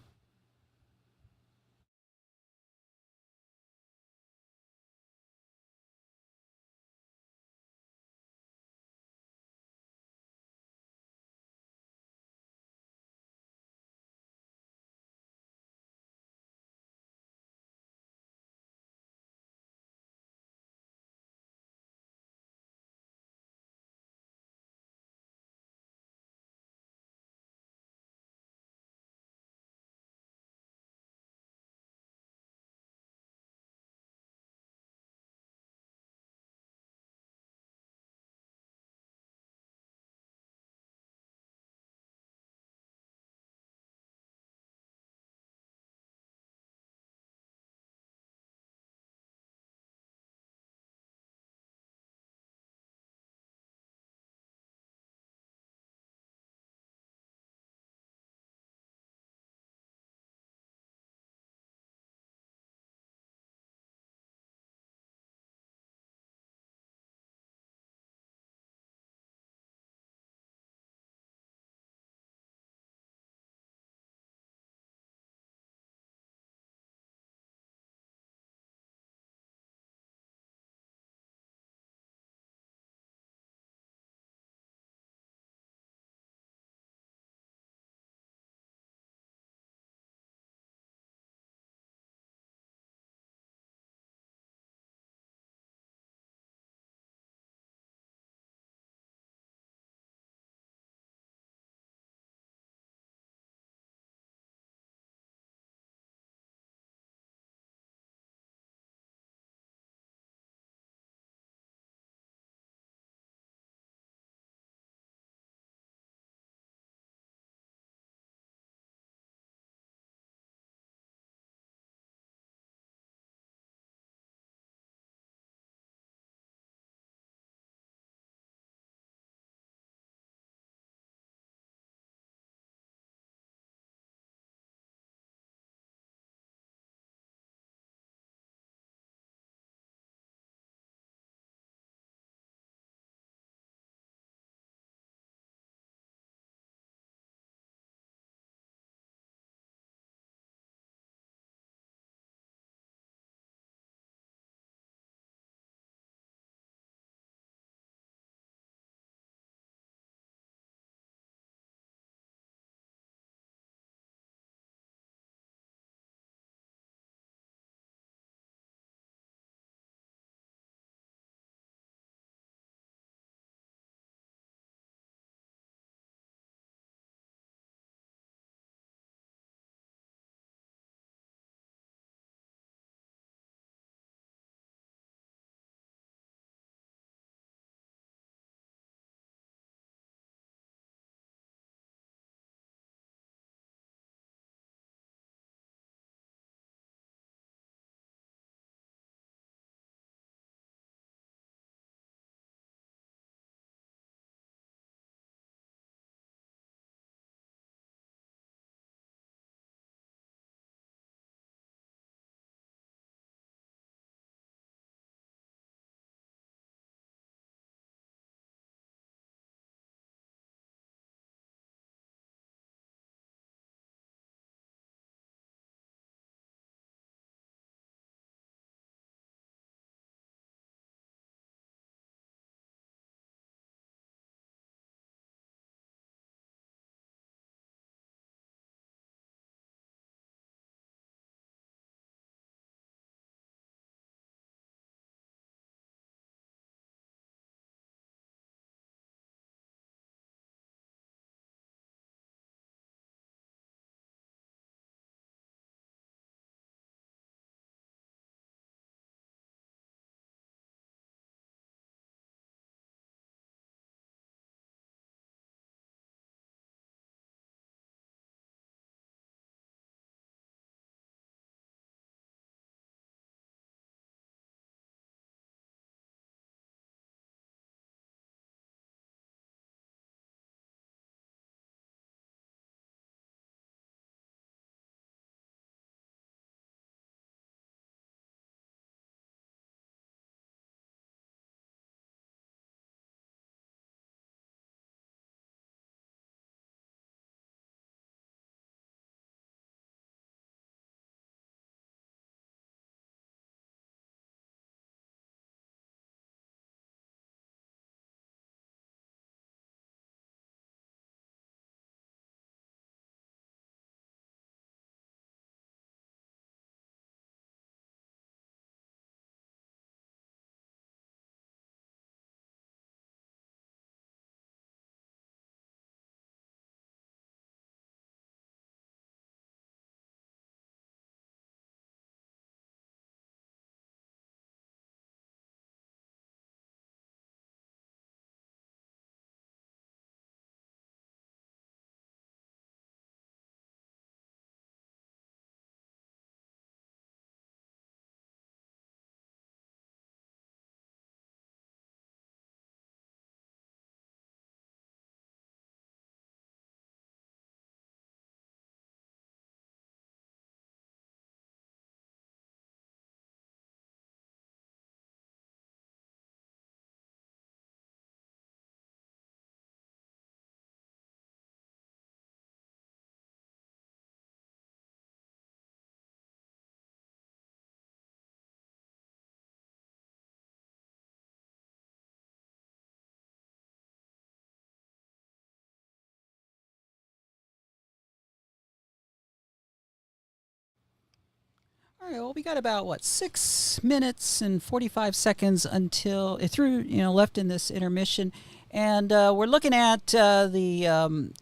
Speaker 1: All right, well, we got about, 6 minutes and 45 seconds until left in this intermission. And we're looking at the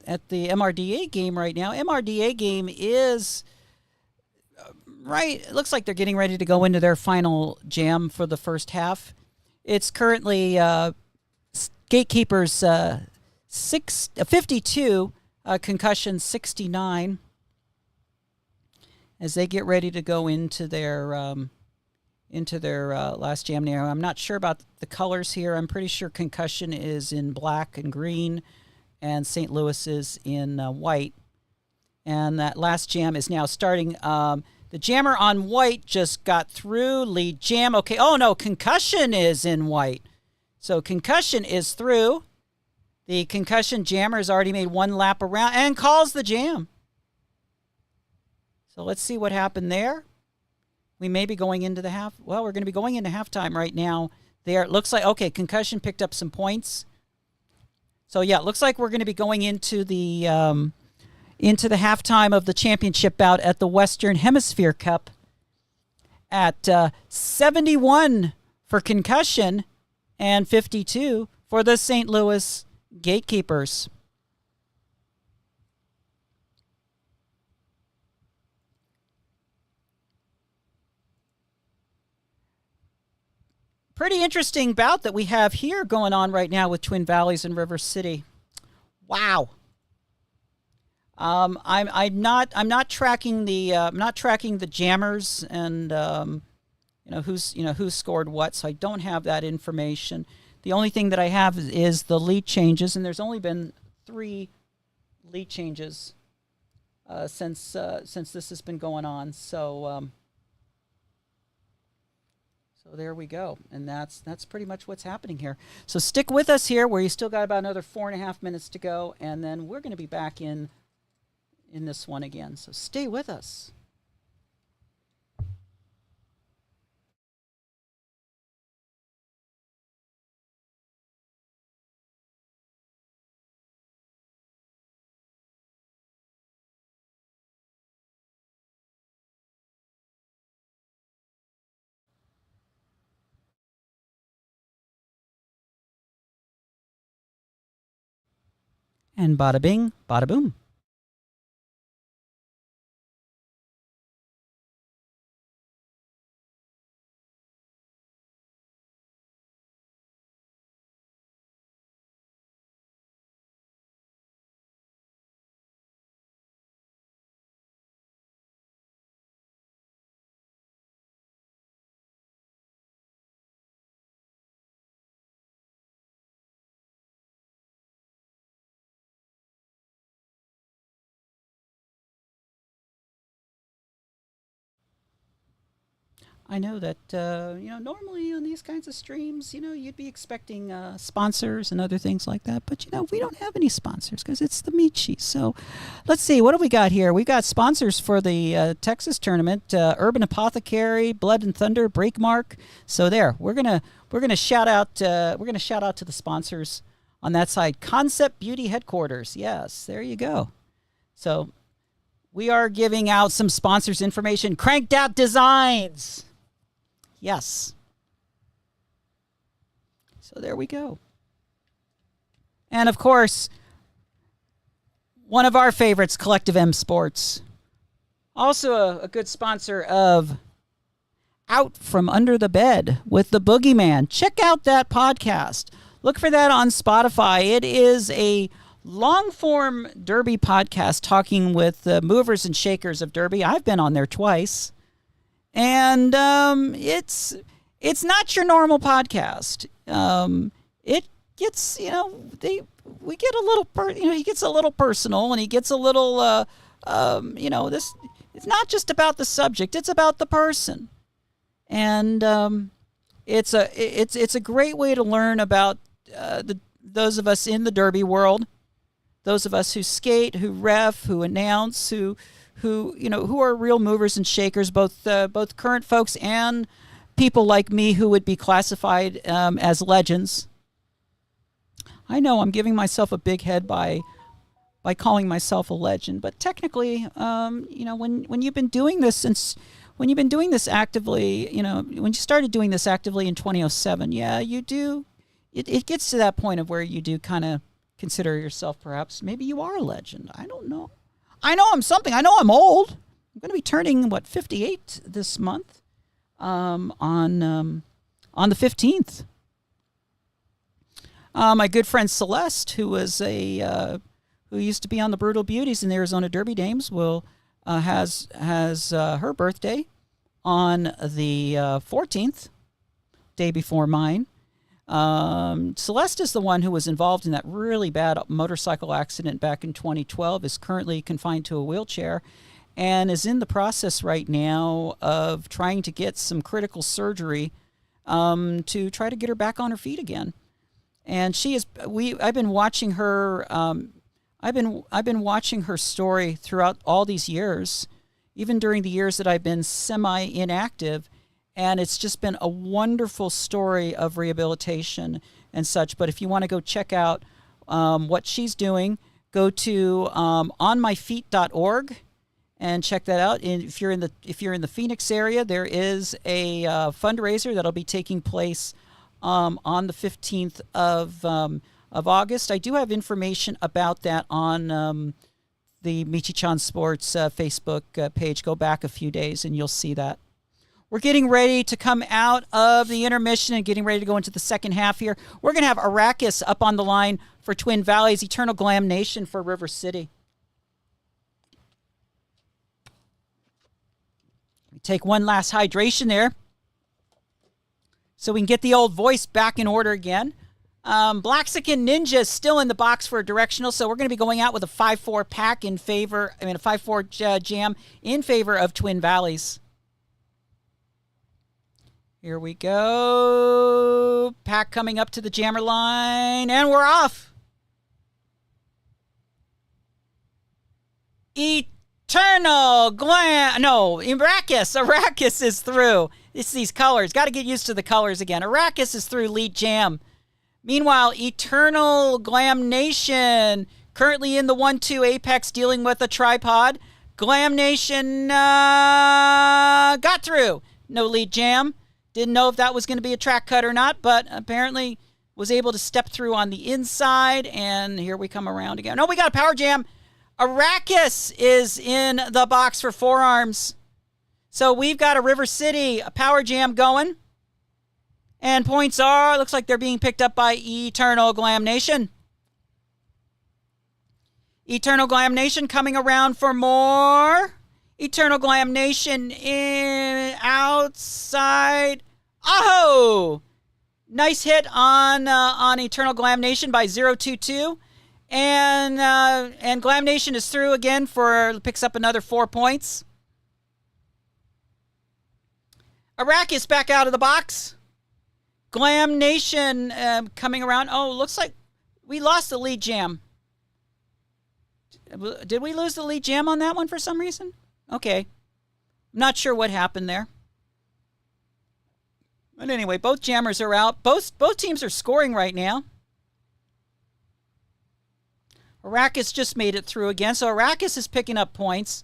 Speaker 1: MRDA game right now. MRDA game is right. It looks like they're getting ready to go into their final jam for the first half. It's currently Gatekeepers 52, Concussion 69. As they get ready to go into their last jam now. I'm not sure about the colors here. I'm pretty sure Concussion is in black and green, and St. Louis is in white. And that last jam is now starting. The jammer on white just got through. Lead jam. Okay. Oh, no. Concussion is in white. So Concussion is through. The Concussion jammer has already made one lap around and calls the jam. So let's see what happened there. We may be going into the we're going to be going into halftime right now. There, it looks like, okay, Concussion picked up some points. So yeah, it looks like we're going to be going into the halftime of the championship bout at the Western Hemisphere Cup at 71 for Concussion and 52 for the St. Louis Gatekeepers. Pretty interesting bout that we have here going on right now with Twin Valleys and River City. Wow. I'm not tracking the jammers and who scored what, so I don't have that information. The only thing that I have is the lead changes, and there's only been 3 lead changes since this has been going on. So there we go, and that's pretty much what's happening here. So stick with us here, where you still got about another 4.5 minutes to go, and then we're going to be back in this one again. So stay with us. And bada bing, bada boom. I know that, normally on these kinds of streams, you'd be expecting sponsors and other things like that. But, we don't have any sponsors because it's the Michi. So let's see. What do we got here? We got sponsors for the Texas tournament, Urban Apothecary, Blood and Thunder, Breakmark. So there, we're going to shout out to the sponsors on that side. Concept Beauty Headquarters. Yes, there you go. So we are giving out some sponsors information. Cranked Out Designs. Yes. So there we go. And of course, one of our favorites, Collective M Sports. Also a good sponsor of Out From Under the Bed with the Boogeyman. Check out that podcast. Look for that on Spotify. It is a long-form Derby podcast talking with the movers and shakers of Derby. I've been on there twice. And it's not your normal podcast. It gets, he gets a little personal, and he gets a little, this. It's not just about the subject; it's about the person, and it's a great way to learn about those of us in the Derby world, those of us who skate, who ref, who announce, who are real movers and shakers, both current folks and people like me who would be classified as legends. I know I'm giving myself a big head by calling myself a legend, but technically, when you've been doing this since when you've been doing this actively, when you started doing this actively in 2007, yeah, you do. It gets to that point of where you do kind of consider yourself perhaps maybe you are a legend. I don't know. I know I'm something. I know I'm old. I'm going to be turning 58 this month on the 15th. My good friend Celeste, who used to be on the Brutal Beauties in the Arizona Derby Dames, has her birthday on the 14th, day before mine. Celeste is the one who was involved in that really bad motorcycle accident back in 2012, is currently confined to a wheelchair, and is in the process right now of trying to get some critical surgery to try to get her back on her feet again. And I've been watching her. I've been watching her story throughout all these years, even during the years that I've been semi-inactive, and it's just been a wonderful story of rehabilitation and such. But if you want to go check out what she's doing, go to onmyfeet.org and check that out. And if you're in the Phoenix area, there is a fundraiser that'll be taking place on the 15th of August. I do have information about that on the Michi-chan Sports Facebook page. Go back a few days and you'll see that. We're getting ready to come out of the intermission and getting ready to go into the second half here. We're going to have Arrakis up on the line for Twin Valleys, Eternal Glam Nation for River City. Take one last hydration there so we can get the old voice back in order again. Blaxican Ninja is still in the box for a directional, so we're going to be going out with a 5-4 pack a 5-4 jam in favor of Twin Valleys. Here we go. Pack coming up to the jammer line, and we're off. Eternal Glam. No, Arrakis is through. It's these colors. Got to get used to the colors again. Arrakis is through lead jam. Meanwhile, Eternal Glam Nation currently in the 1-2 apex dealing with a tripod. Glam Nation got through. No lead jam. Didn't know if that was going to be a track cut or not, but apparently was able to step through on the inside, and here we come around again. No, we got a power jam. Arrakis is in the box for forearms. So we've got a River City a power jam going. And points looks like they're being picked up by Eternal Glam Nation. Eternal Glam Nation coming around for more. Eternal Glam Nation in outside. Oh! Nice hit on Eternal Glam Nation by 022. And Glam Nation is through again picks up another 4 points. Arrakis back out of the box. Glam Nation coming around. Oh, looks like we lost the lead jam. Did we lose the lead jam on that one for some reason? Okay. Not sure what happened there. But anyway, both jammers are out. Both teams are scoring right now. Arrakis just made it through again. So Arrakis is picking up points.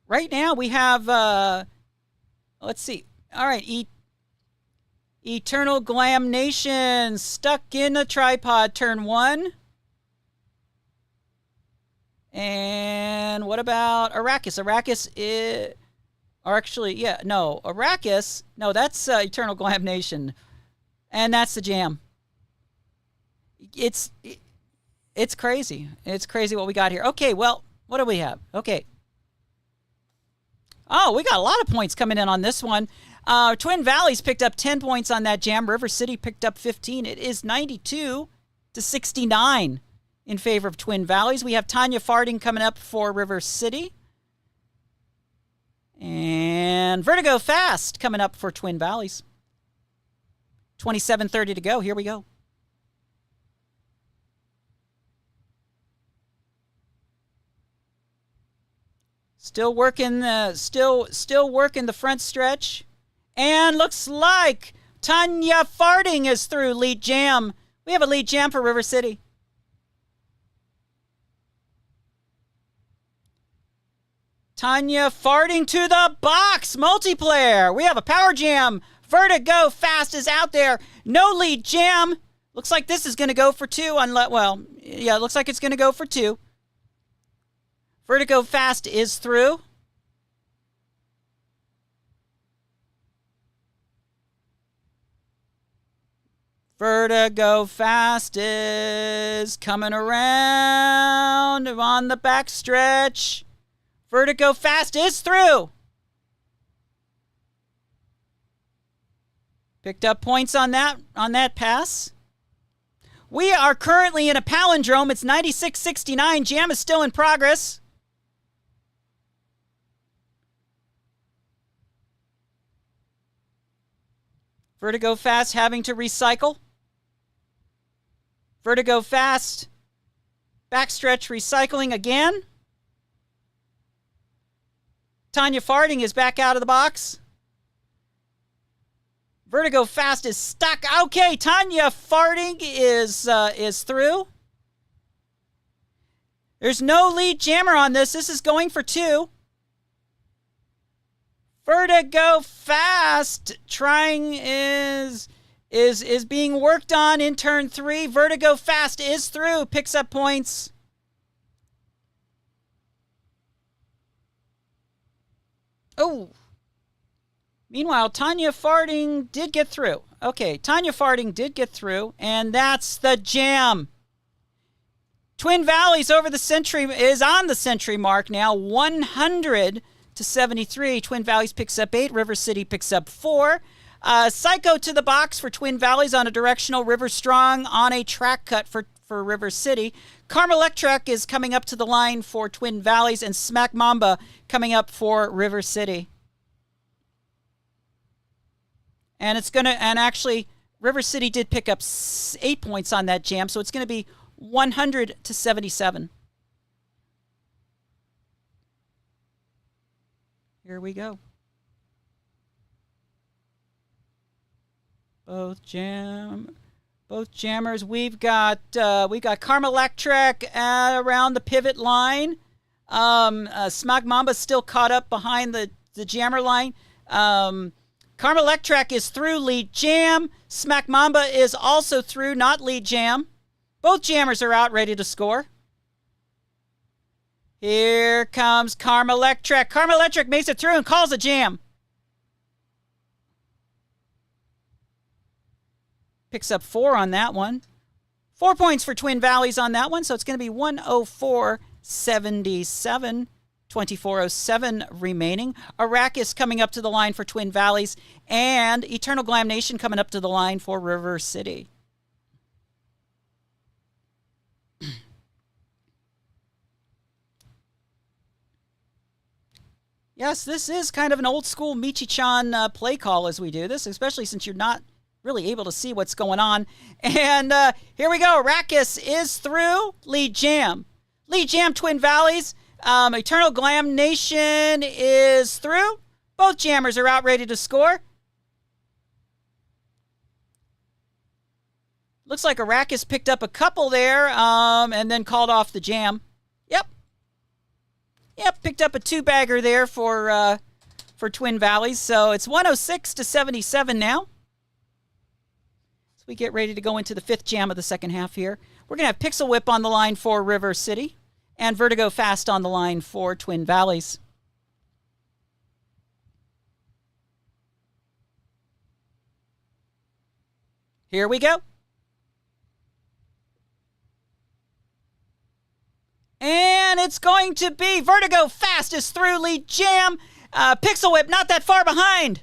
Speaker 1: Right now we have, let's see. All right, Eternal Glam Nation stuck in a tripod, turn 1. And what about Arrakis? Arrakis is, or actually, yeah, no, Arrakis, no, that's Eternal Glam Nation. And that's the jam. It's crazy. It's crazy what we got here. Okay, well, what do we have? Okay. Oh, we got a lot of points coming in on this one. Twin Valleys picked up 10 points on that jam. River City picked up 15. It is 92-69 in favor of Twin Valleys. We have Tanya Farding coming up for River City. And Vertigo Fast coming up for Twin Valleys. 27:30 to go. Here we go. Still working the front stretch. And looks like Tanya Farding is through lead jam. We have a lead jam for River City. Tanya farting to the box. Multiplayer. We have a power jam. Vertigo Fast is out there. No lead jam. Looks like this is going to go for 2. Well, yeah, it looks like it's going to go for 2. Vertigo Fast is through. Vertigo Fast is coming around on the backstretch. Vertigo Fast is through. Picked up points on that pass. We are currently in a palindrome. It's 96-69. Jam is still in progress. Vertigo Fast having to recycle. Vertigo Fast. Backstretch recycling again. Tanya farting is back out of the box. Vertigo Fast is stuck. Okay, Tanya farting is through. There's no lead jammer on this. This is going for 2. Vertigo Fast trying is being worked on in turn 3. Vertigo Fast is through. Picks up points. Oh. Meanwhile, Tanya farting did get through. Okay, Tanya farting did get through, and that's the jam. Twin Valleys over the century is on the century mark now, 100-73. Twin Valleys picks up 8. River City picks up 4. Psycho to the box for Twin Valleys on a directional. River Strong on a track cut for River City. Carmelectric is coming up to the line for Twin Valleys, and Smack Mamba coming up for River City. And actually, River City did pick up 8 points on that jam, so it's going to be 100-77. Here we go. Both jammers. We've got Carmelectric around the pivot line. Smog Mamba's still caught up behind the jammer line. Carmelectric is through lead jam. Smack Mamba is also through, not lead jam. Both jammers are out, ready to score. Here comes Carmelectric. Carmelectric makes it through and calls a jam. Picks up 4 on that one. 4 points for Twin Valleys on that one, so it's going to be 104-77. 24:07 remaining. Arrakis coming up to the line for Twin Valleys, and Eternal Glam Nation coming up to the line for River City. Yes, this is kind of an old school Michi-chan play call as we do this, especially since you're not really able to see what's going on. And here we go. Arrakis is through. Lead jam. Lead jam, Twin Valleys. Eternal Glam Nation is through. Both jammers are out, ready to score. Looks like Arrakis picked up a couple there and then called off the jam. Yep, picked up a 2-bagger there for Twin Valleys. So it's 106-77 now. So we get ready to go into the 5th jam of the second half here. We're going to have Pixel Whip on the line for River City and Vertigo Fast on the line for Twin Valleys. Here we go. And it's going to be Vertigo Fast is through, lead jam. Pixel Whip not that far behind.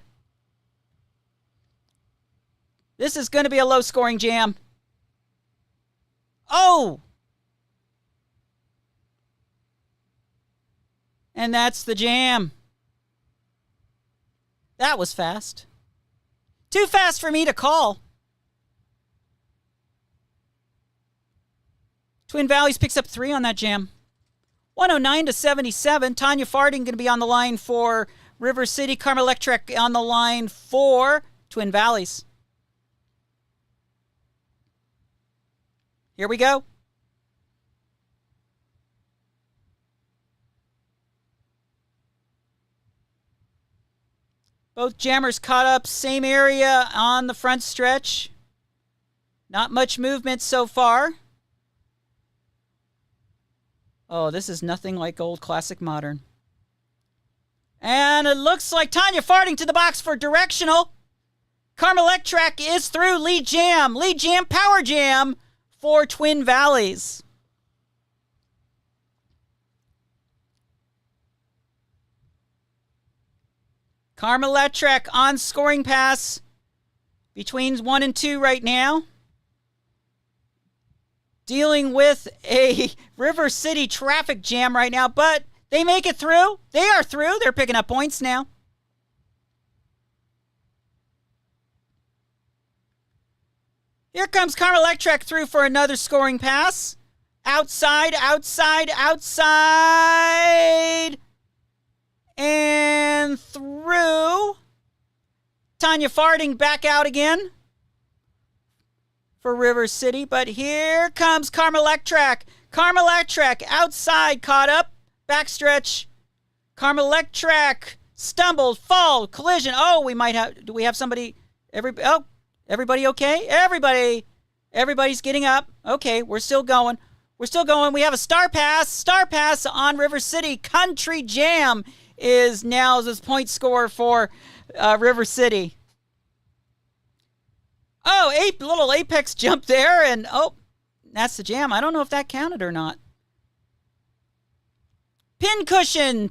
Speaker 1: This is going to be a low-scoring jam. Oh! And that's the jam. That was fast. Too fast for me to call. Twin Valleys picks up 3 on that jam. 109-77. Tanya Farting going to be on the line for River City. Carmelectric on the line for Twin Valleys. Here we go. Both jammers caught up, same area on the front stretch. Not much movement so far. Oh, this is nothing like old classic modern. And it looks like Tanya farting to the box for directional. Carmelectrac is through. Lead jam, power jam for Twin Valleys. Carmelectrac on scoring pass between 1 and 2 right now. Dealing with a River City traffic jam right now, but they make it through. They are through. They're picking up points now. Here comes Carmelectrac through for another scoring pass. Outside. And through. Tanya farting back out again for River City. But here comes Carmelectrac. Carmelectrac outside, caught up. Backstretch. Carmelectrac stumbled, fall, collision. Oh, we might have. Do we have somebody? Everybody okay? Everybody's getting up. Okay, we're still going. We have a star pass. Star pass on River City. Country Jam is now this point score for River City. Oh, little apex jump there, and that's the jam. I don't know if that counted or not. Pin pushing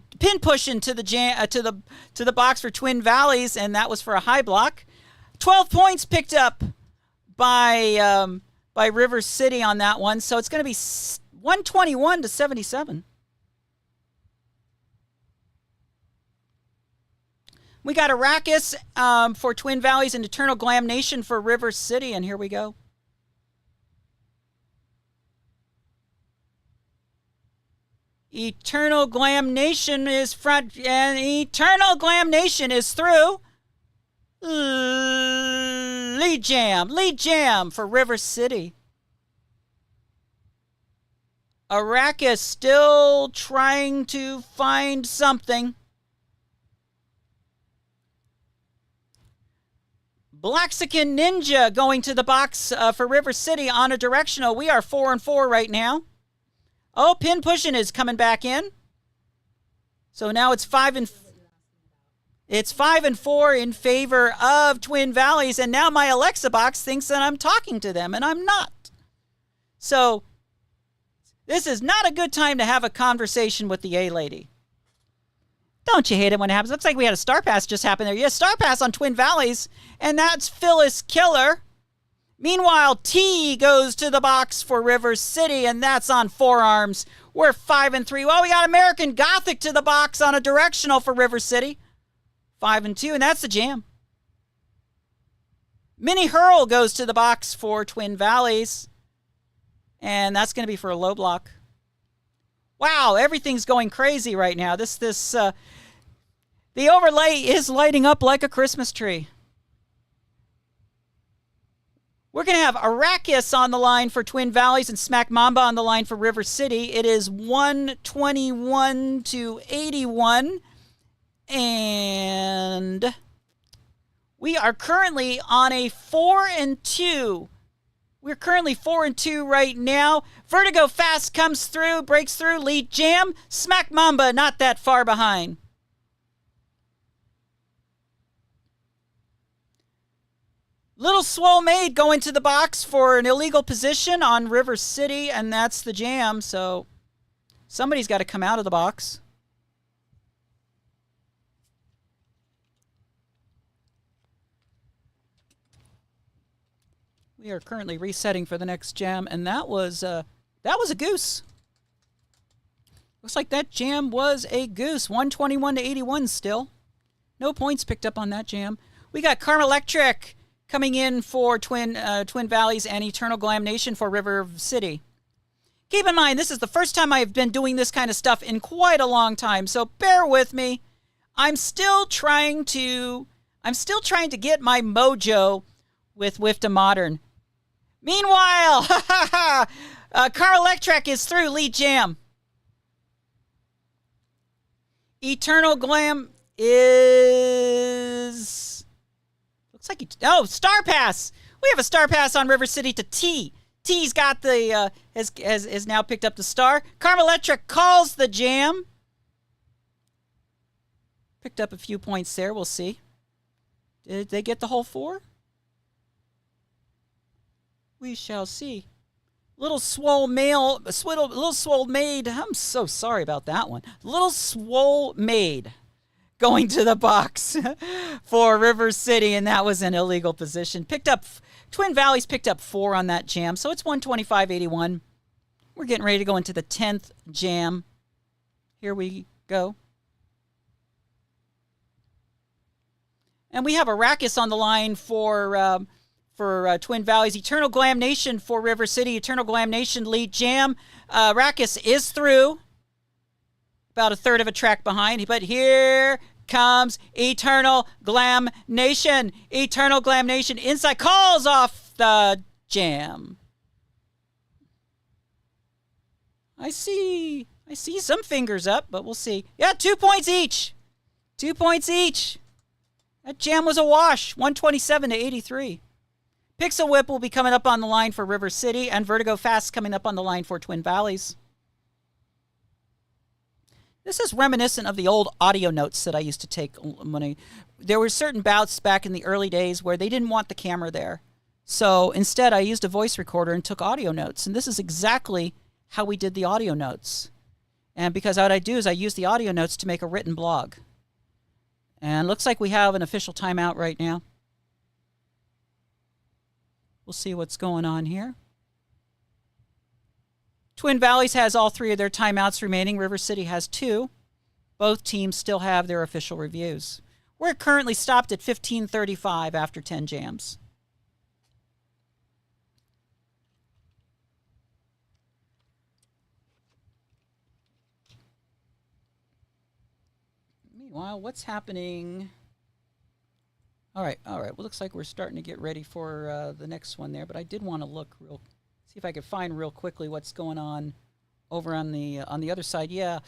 Speaker 1: to the jam to the box for Twin Valleys, and that was for a high block. 12 points picked up by River City on that one, so it's going to be 121 to 77. We got Arrakis for Twin Valleys and Eternal Glam Nation for River City, and here we go. Eternal Glam Nation is front, and Eternal Glam Nation is through. Lead jam for River City. Arrakis still trying to find something. Blaxican Ninja going to the box for River City on a directional. We are 4 and 4 right now. Oh, pin pushing is coming back in. So now it's 5 and 4 in favor of Twin Valleys, and now my Alexa box thinks that I'm talking to them, and I'm not. So this is not a good time to have a conversation with the A-Lady. Don't you hate it when it happens? Looks like we had a star pass just happen there. Yes, star pass on Twin Valleys, and that's Phyllis Killer. Meanwhile, T goes to the box for River City, and that's on Forearms. We're 5 and 3. Well, we got American Gothic to the box on a directional for River City. 5 and 2, and that's the jam. Mini Hurl goes to the box for Twin Valleys, and that's going to be for a low block. Wow, everything's going crazy right now. The overlay is lighting up like a Christmas tree. We're going to have Arrakis on the line for Twin Valleys and Smack Mamba on the line for River City. It is 121 to 81. And we are currently on a 4 and 2. We're currently 4 and 2 right now. Vertigo Fast comes through, breaks through, lead jam. Smack Mamba not that far behind. Little Swole Maid going to the box for an illegal position on River City, and that's the jam, so somebody's got to come out of the box. We are currently resetting for the next jam, and that was a goose. Looks like that jam was a goose. 121 to 81 still. No points picked up on that jam. We got Carmelectrac coming in for Twin Valleys and Eternal Glam Nation for River City. Keep in mind, this is the first time I've been doing this kind of stuff in quite a long time, so bear with me. I'm still trying to get my mojo with Wifta Modern. Meanwhile, Carmelectrac is through lead jam. Eternal Glam is Looks like oh, Star Pass. We have a Star Pass on River City to T. T's got the has now picked up the star. Karma-Electric calls the jam. Picked up a few points there. We'll see. Did they get the whole 4? We shall see. Little swole maid. I'm so sorry about that one. Little swole maid going to the box for River City, and that was an illegal position. Twin Valleys picked up 4 on that jam, so it's 125.81. We're getting ready to go into the 10th jam. Here we go. And we have Arrakis on the line for Twin Valleys. Eternal Glam Nation for River City. Eternal Glam Nation lead jam. Arrakis is through. About a third of a track behind. But here comes Eternal Glam Nation. Eternal Glam Nation inside calls off the jam. I see some fingers up, but we'll see. Yeah, 2 points each. 2 points each. That jam was a wash. 127-83. Pixel Whip will be coming up on the line for River City, and Vertigo Fast coming up on the line for Twin Valleys. This is reminiscent of the old audio notes that I used to take when there were certain bouts back in the early days where they didn't want the camera there. So instead, I used a voice recorder and took audio notes. And this is exactly how we did the audio notes. And because what I do is I use the audio notes to make a written blog. And looks like we have an official timeout right now. We'll see what's going on here. Twin Valleys has all 3 of their timeouts remaining. River City has 2. Both teams still have their official reviews. We're currently stopped at 15:35 after 10 jams. Meanwhile, what's happening? All right. Well, looks like we're starting to get ready for the next one there, but I did want to see if I could find real quickly what's going on over on the other side. Yeah.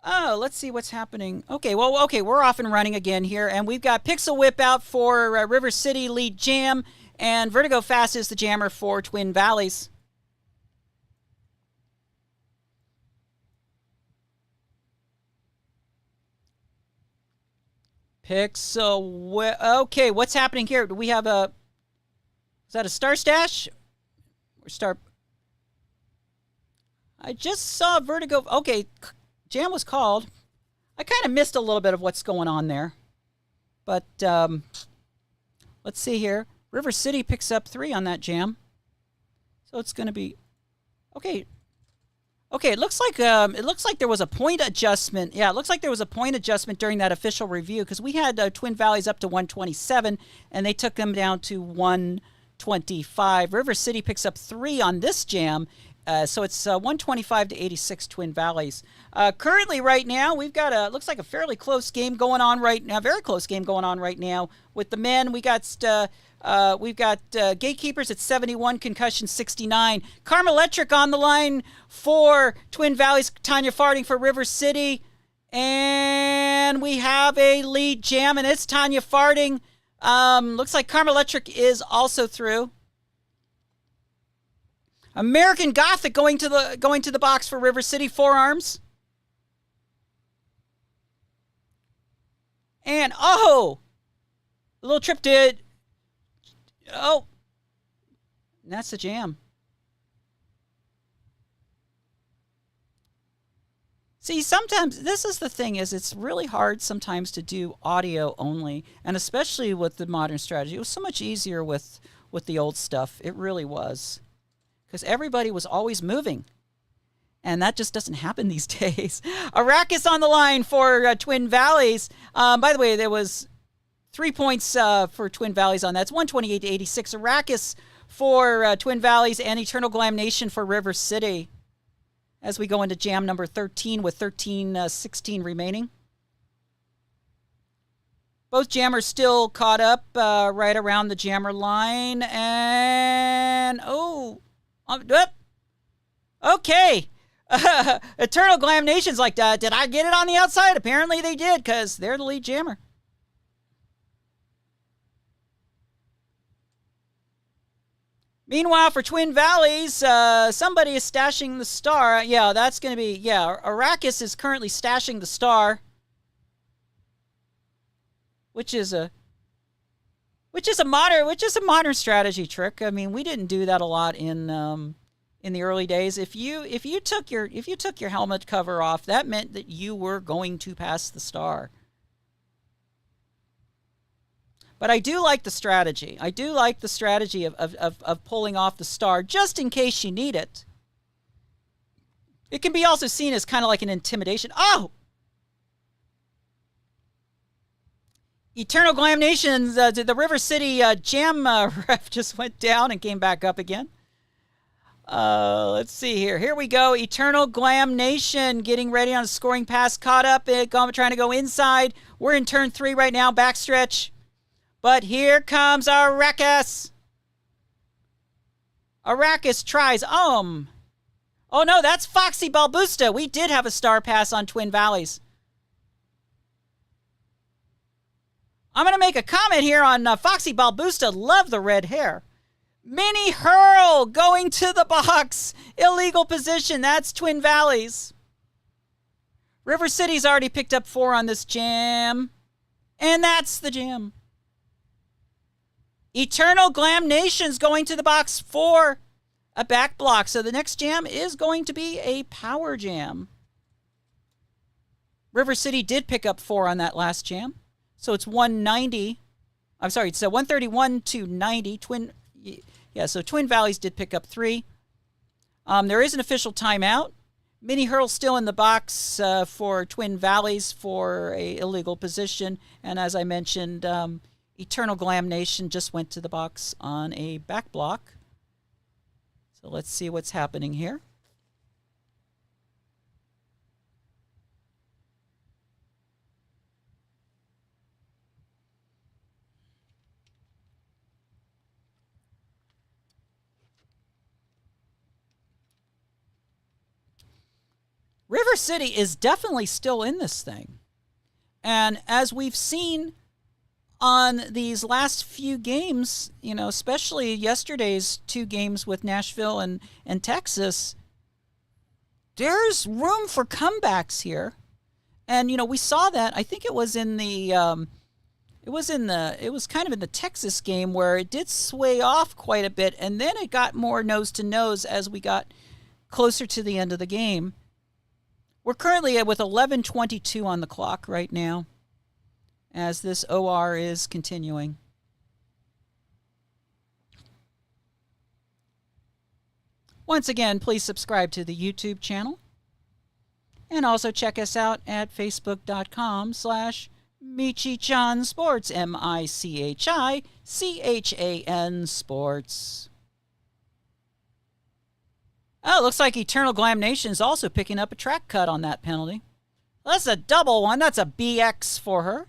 Speaker 1: Oh, let's see what's happening. Okay, we're off and running again here, and we've got Pixel Whip out for River City lead jam, and Vertigo Fast is the jammer for Twin Valleys. Pixel Whip. Okay, what's happening here? Do we have is that a Star Stash? I just saw Vertigo. Okay, jam was called. I kind of missed a little bit of what's going on there. But let's see here. River City picks up 3 on that jam. So it's going to be okay. Okay, it looks like there was a point adjustment. Yeah, it looks like there was a point adjustment during that official review because we had Twin Valleys up to 127 and they took them down to 125. River City picks up 3 on this jam, so it's 125-86 Twin Valleys. Currently, right now, we've got looks like a fairly close game going on right now. Very close game going on right now with the men. We've got Gatekeepers at 71, Concussion 69. Karma-Electric on the line for Twin Valleys. Tanya Farding for River City, and we have a lead jam, and it's Tanya Farding. Looks like Karma-Electric is also through. American Gothic going to the box for River City. Forearms. And a little trip did. Oh, and that's the jam. See, sometimes this is the thing is it's really hard sometimes to do audio only, and especially with the modern strategy. It was so much easier with the old stuff. It really was. Because everybody was always moving. And that just doesn't happen these days. Arrakis on the line for Twin Valleys. By the way, there was 3 points for Twin Valleys on that. It's 128-86. Arrakis for Twin Valleys and Eternal Glam Nation for River City. As we go into jam number 13 with 16 remaining. Both jammers still caught up right around the jammer line. And, okay. Eternal Glam Nation's like, did I get it on the outside? Apparently they did, because they're the lead jammer. Meanwhile, for Twin Valleys, somebody is stashing the star. Yeah, that's going to be, yeah, Arrakis is currently stashing the star, which is a modern strategy trick. I mean, we didn't do that a lot in the early days. If you took your helmet cover off, that meant that you were going to pass the star. But I do like the strategy. I do like the strategy of pulling off the star just in case you need it. It can be also seen as kind of like an intimidation. Oh! Eternal Glam Nations, the River City Jam ref just went down and came back up again. Let's see here. Here we go. Eternal Glam Nation getting ready on a scoring pass. Caught up, trying to go inside. We're in turn 3 right now, backstretch. But here comes Arrakis. Arrakis tries. Oh no, that's Foxy Balbusta. We did have a star pass on Twin Valleys. I'm going to make a comment here on Foxy Balbusta. Love the red hair. Mini Hurl going to the box. Illegal position. That's Twin Valleys. River City's already picked up 4 on this jam. And that's the jam. Eternal Glam Nation's going to the box for a back block. So the next jam is going to be a power jam. River City did pick up 4 on that last jam. So it's 190. I'm sorry, it's 131 to 90. So Twin Valleys did pick up 3. There is an official timeout. Mini Hurl's still in the box for Twin Valleys for a illegal position. And as I mentioned, Eternal Glam Nation just went to the box on a back block. So let's see what's happening here. River City is definitely still in this thing. And as we've seen on these last few games, especially yesterday's 2 games with Nashville and Texas, there's room for comebacks here. And, we saw that. I think it was in the, it was kind of in the Texas game where it did sway off quite a bit. And then it got more nose to nose as we got closer to the end of the game. We're currently with 11:22 on the clock right now as this OR is continuing. Once again, please subscribe to the YouTube channel and also check us out at facebook.com/Michi-chan Sports, MICHICHAN Sports. Oh, it looks like Eternal Glam Nation is also picking up a track cut on that penalty. That's a double one. That's a BX for her.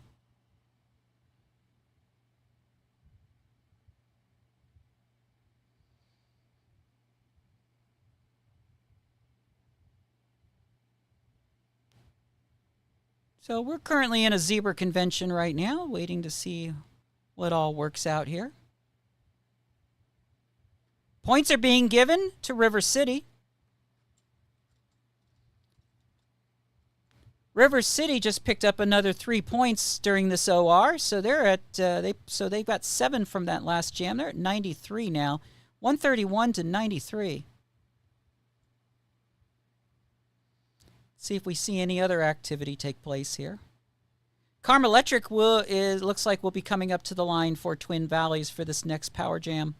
Speaker 1: So we're currently in a zebra convention right now, waiting to see what all works out here. Points are being given to River City. River City just picked up another 3 points during this OR, so they're at they've got 7 from that last jam. They're at 93 now, 131 to 93. See if we see any other activity take place here. Karma Electric looks like will be coming up to the line for Twin Valleys for this next power jam.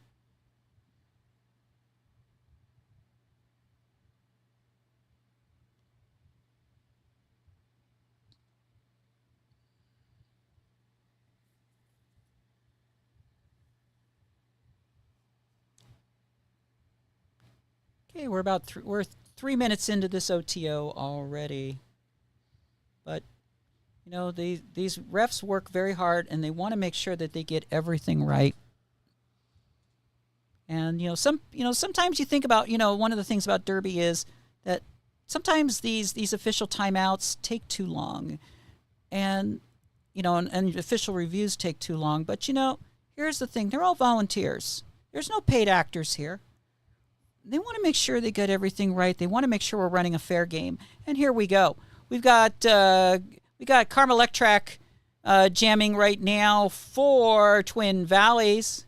Speaker 1: Okay, we're 3 minutes into this OTO already. But these refs work very hard and they want to make sure that they get everything right. And sometimes you think about, one of the things about Derby is that sometimes these official timeouts take too long. And and official reviews take too long, but here's the thing, they're all volunteers. There's no paid actors here. They want to make sure they get everything right. They want to make sure we're running a fair game. And here we go. We got Karma Electrac jamming right now for Twin Valleys.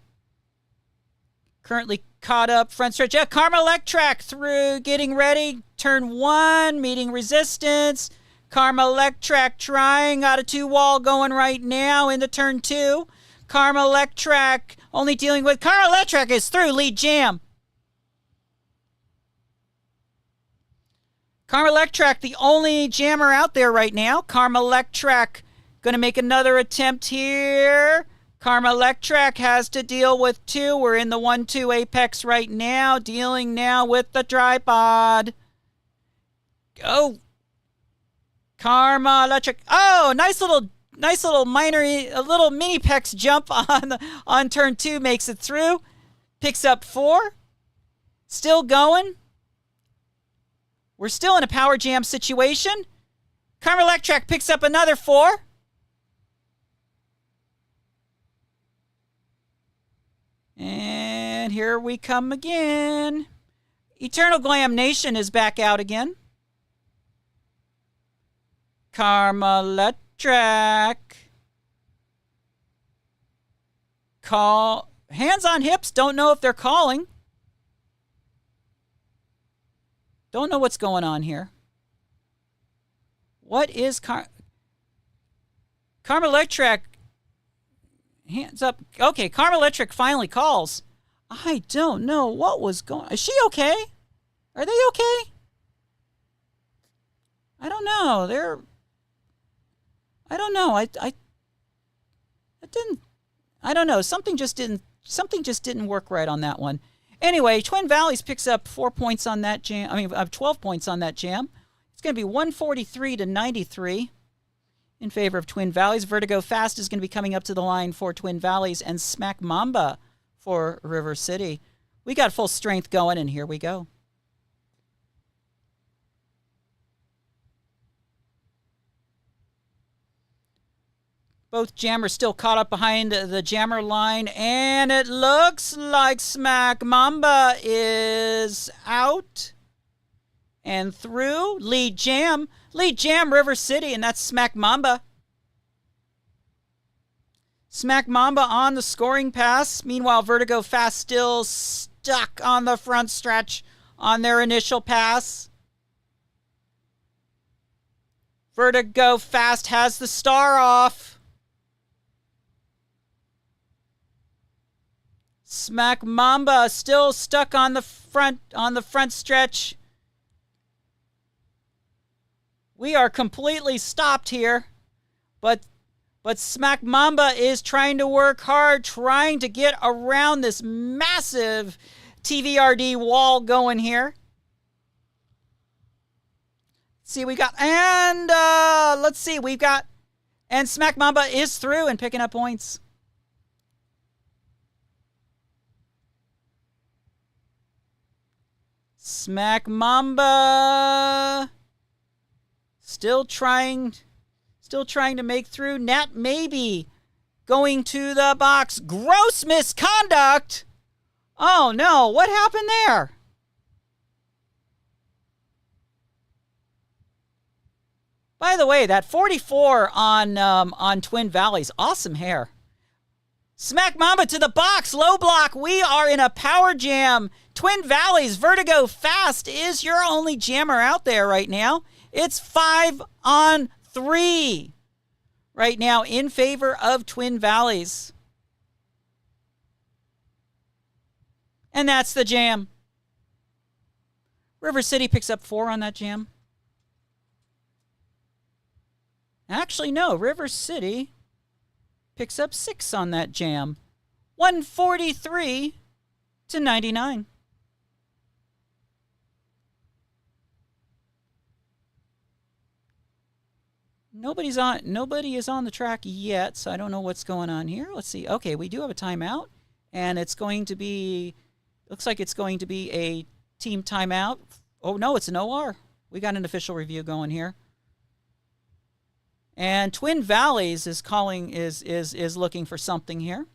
Speaker 1: Currently caught up front stretch. Yeah, Karma Electrac through, getting ready. Turn 1, meeting resistance. Karma Electrac trying, got a 2-wall going right now into turn 2. Karma Electrac only dealing with, Karma Electrac is through, lead jam. Karma Electrac, the only jammer out there right now. Karma Electrac going to make another attempt here. Karma Electrac has to deal with 2. We're in the 1-2 apex right now, dealing now with the tripod. Oh, Karma Electrac. Oh, nice little minor, a little mini pex jump on turn 2, makes it through. Picks up 4. Still going. We're still in a power jam situation. Karma Electrac picks up another 4. And here we come again. Eternal Glam Nation is back out again. Karma Electrac. Call. Hands on hips. Don't know if they're calling. Don't know what's going on here. What is Karma Electrac? Hands up. Okay, Karma Electrac finally calls. I don't know what was going on. Is she okay? Are they okay? I don't know. I don't know. I don't know. Something just didn't work right on that one. Anyway, Twin Valleys picks up 4 points on that jam. 12 points on that jam. It's going to be 143 to 93 in favor of Twin Valleys. Vertigo Fast is going to be coming up to the line for Twin Valleys, and Smack Mamba for River City. We got full strength going, and here we go. Both jammers still caught up behind the jammer line, and it looks like Smack Mamba is out and through. Lead jam, River City, and that's Smack Mamba. Smack Mamba on the scoring pass. Meanwhile, Vertigo Fast still stuck on the front stretch on their initial pass. Vertigo Fast has the star off. Smack Mamba still stuck on the front stretch. We are completely stopped here. But Smack Mamba is trying to work hard, trying to get around this massive TVRD wall going here. See, we got, and let's see, we've got, and Smack Mamba is through and picking up points. Smack Mamba still trying to make through. Nat Maybe going to the box. Gross misconduct. Oh no, what happened there? By the way, that 44 on Twin Valleys, awesome hair. Smack Mamba to the box, low block. We are in a power jam. Twin Valleys, Vertigo Fast is your only jammer out there right now. It's 5-on-3 right now in favor of Twin Valleys. And that's the jam. River City picks up 4 on that jam. Actually, no, River City picks up 6 on that jam. 143 to 99. Nobody is on the track yet, so I don't know what's going on here. Let's see. Okay, we do have a timeout, and it's going to be, looks like it's going to be a team timeout. Oh no, it's an OR. We got an official review going here. And Twin Valleys is calling, is looking for something here.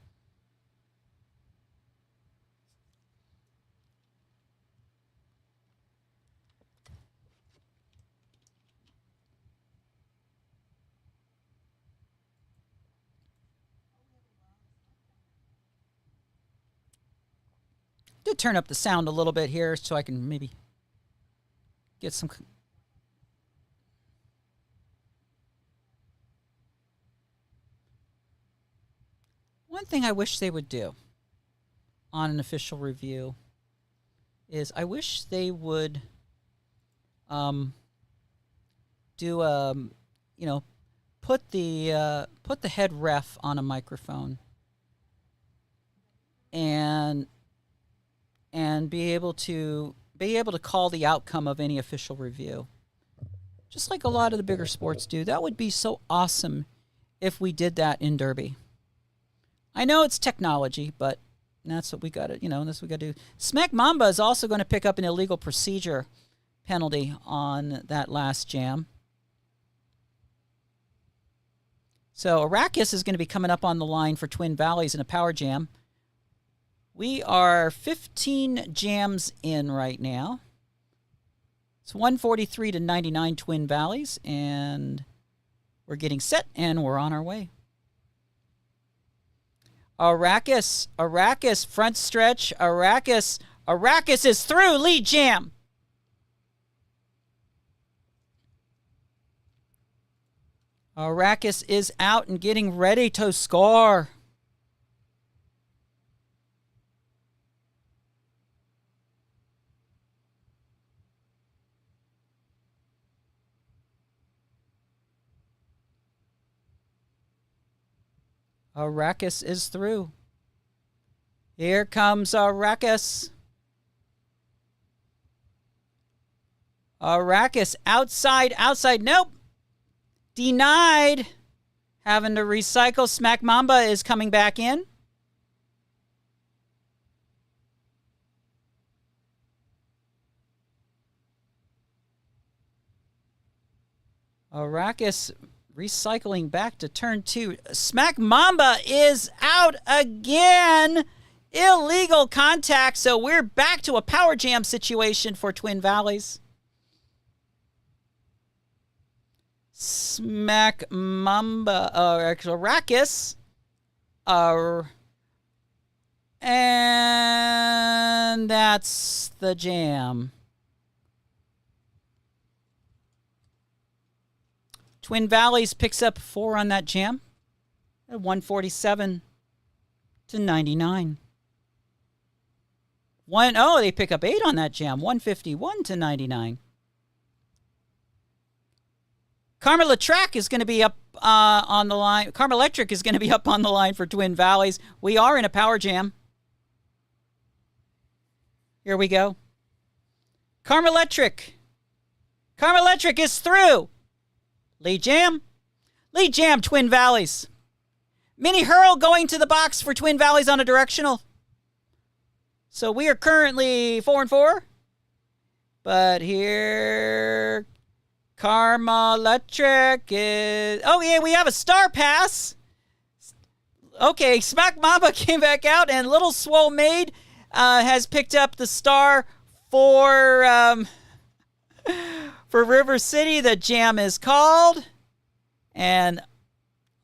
Speaker 1: did turn up the sound a little bit here so I can maybe get some. One thing I wish they would do on an official review is I wish they would do put the head ref on a microphone and be able to call the outcome of any official review, just like a lot of the bigger sports do. That would be so awesome if we did that in Derby. I know it's technology, but that's what we got to, that's what we got to do. Smack Mamba is also going to pick up an illegal procedure penalty on that last jam. So Arrakis is going to be coming up on the line for Twin Valleys in a power jam. We are 15 jams in right now. It's 143 to 99 Twin Valleys, and we're getting set, and we're on our way. Arrakis, front stretch. Arrakis is through, lead jam. Arrakis is out and getting ready to score. Arrakis is through. Here comes Arrakis. Arrakis outside. Nope. Denied. Having to recycle. Smack Mamba is coming back in. Arrakis recycling back to turn 2. Smack Mamba is out again. Illegal contact. So we're back to a power jam situation for Twin Valleys. Smack Mamba, Arrakis. And that's the jam. Twin Valleys picks up 4 on that jam at 147 to 99. They pick up 8 on that jam, 151 to 99. Carmel Electric is going to be up on the line. Carmel Electric is going to be up on the line for Twin Valleys. We are in a power jam. Here we go. Carmel Electric is through. Lead jam, Twin Valleys. Mini hurl going to the box for Twin Valleys on a directional. So we are currently 4-4. But here, Karma Electric is... Oh, yeah, we have a star pass. Okay, Smack Mamba came back out, and Little Swole Maid has picked up the star for River City. The jam is called, and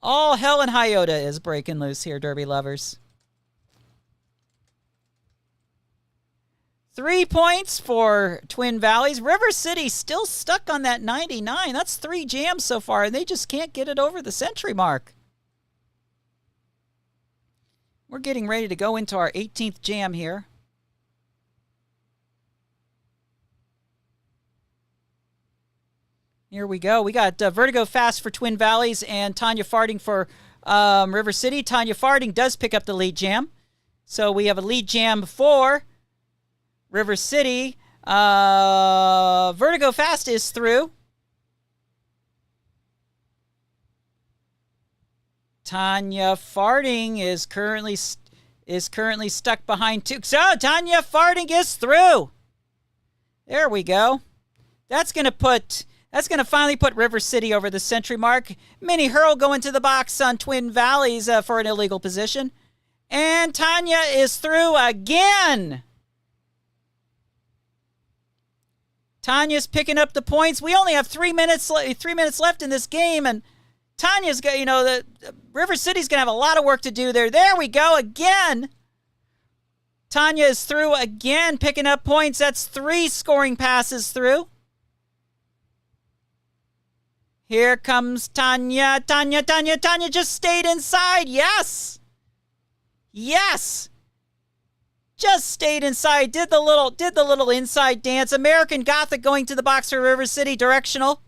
Speaker 1: all hell and Hyota is breaking loose here, Derby lovers. 3 points for Twin Valleys. River City still stuck on that 99. That's 3 jams so far, and they just can't get it over the century mark. We're getting ready to go into our 18th jam here. Here we go. We got Vertigo Fast for Twin Valleys and Tanya Farding for River City. Tanya Farding does pick up the lead jam. So we have a lead jam for River City. Vertigo Fast is through. Tanya Farding is currently stuck behind 2. So Tanya Farding is through. There we go. That's going to finally put River City over the century mark. Mini hurl going to the box on Twin Valleys for an illegal position. And Tanya is through again. Tanya's picking up the points. We only have 3 minutes left in this game, and Tanya's got, the River City's going to have a lot of work to do there. There we go again. Tanya is through again, picking up points. That's 3 scoring passes through. Here comes Tanya. Tanya just stayed inside. Yes. Yes. Just stayed inside. Did the little inside dance. American Gothic going to the box for River City. Directional.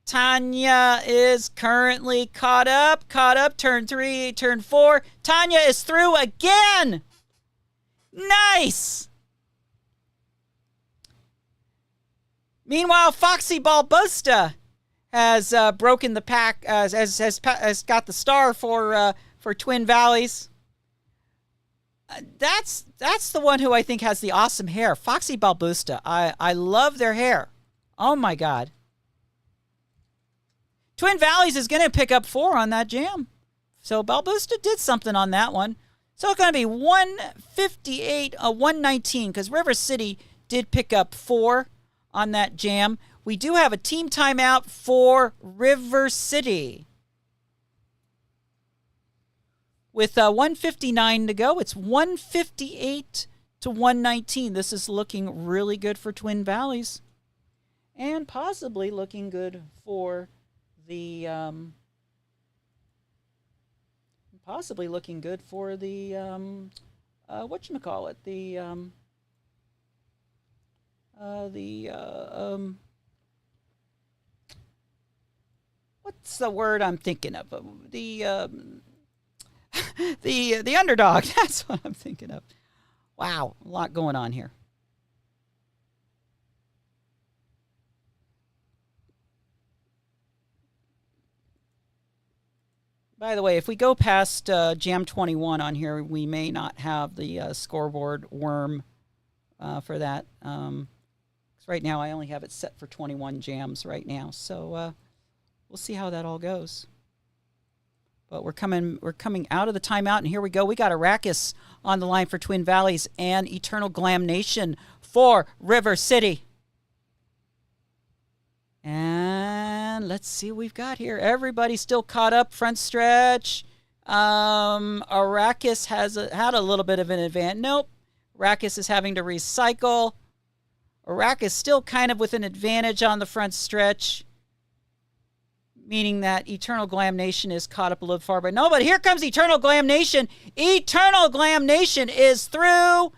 Speaker 1: Tanya is currently caught up. Turn 3, turn 4. Tanya is through again. Nice. Meanwhile, Foxy Balbusta has broken the pack, has got the star for Twin Valleys. That's the one who I think has the awesome hair. Foxy Balbusta. I love their hair. Oh my God. Twin Valleys is going to pick up 4 on that jam. So Balbusta did something on that one. So it's going to be 158, 119, because River City did pick up 4 on that jam. We do have a team timeout for River City. With 159 to go, it's 158 to 119. This is looking really good for Twin Valleys. And possibly looking good for the whatchamacallit, what's the word I'm thinking of? The underdog. That's what I'm thinking of. Wow, a lot going on here. By the way, if we go past Jam 21 on here, we may not have the scoreboard worm for that. 'Cause right now, I only have it set for 21 jams right now. So we'll see how that all goes. But we're coming out of the timeout, and here we go. We got Arrakis on the line for Twin Valleys and Eternal Glam Nation for River City. And let's see what we've got here. Everybody's still caught up. Front stretch. Arrakis had a little bit of an advantage. Nope. Arrakis is having to recycle. Arrakis still kind of with an advantage on the front stretch, meaning that Eternal Glam Nation is caught up a little far. But no, but here comes Eternal Glam Nation. Eternal Glam Nation is through.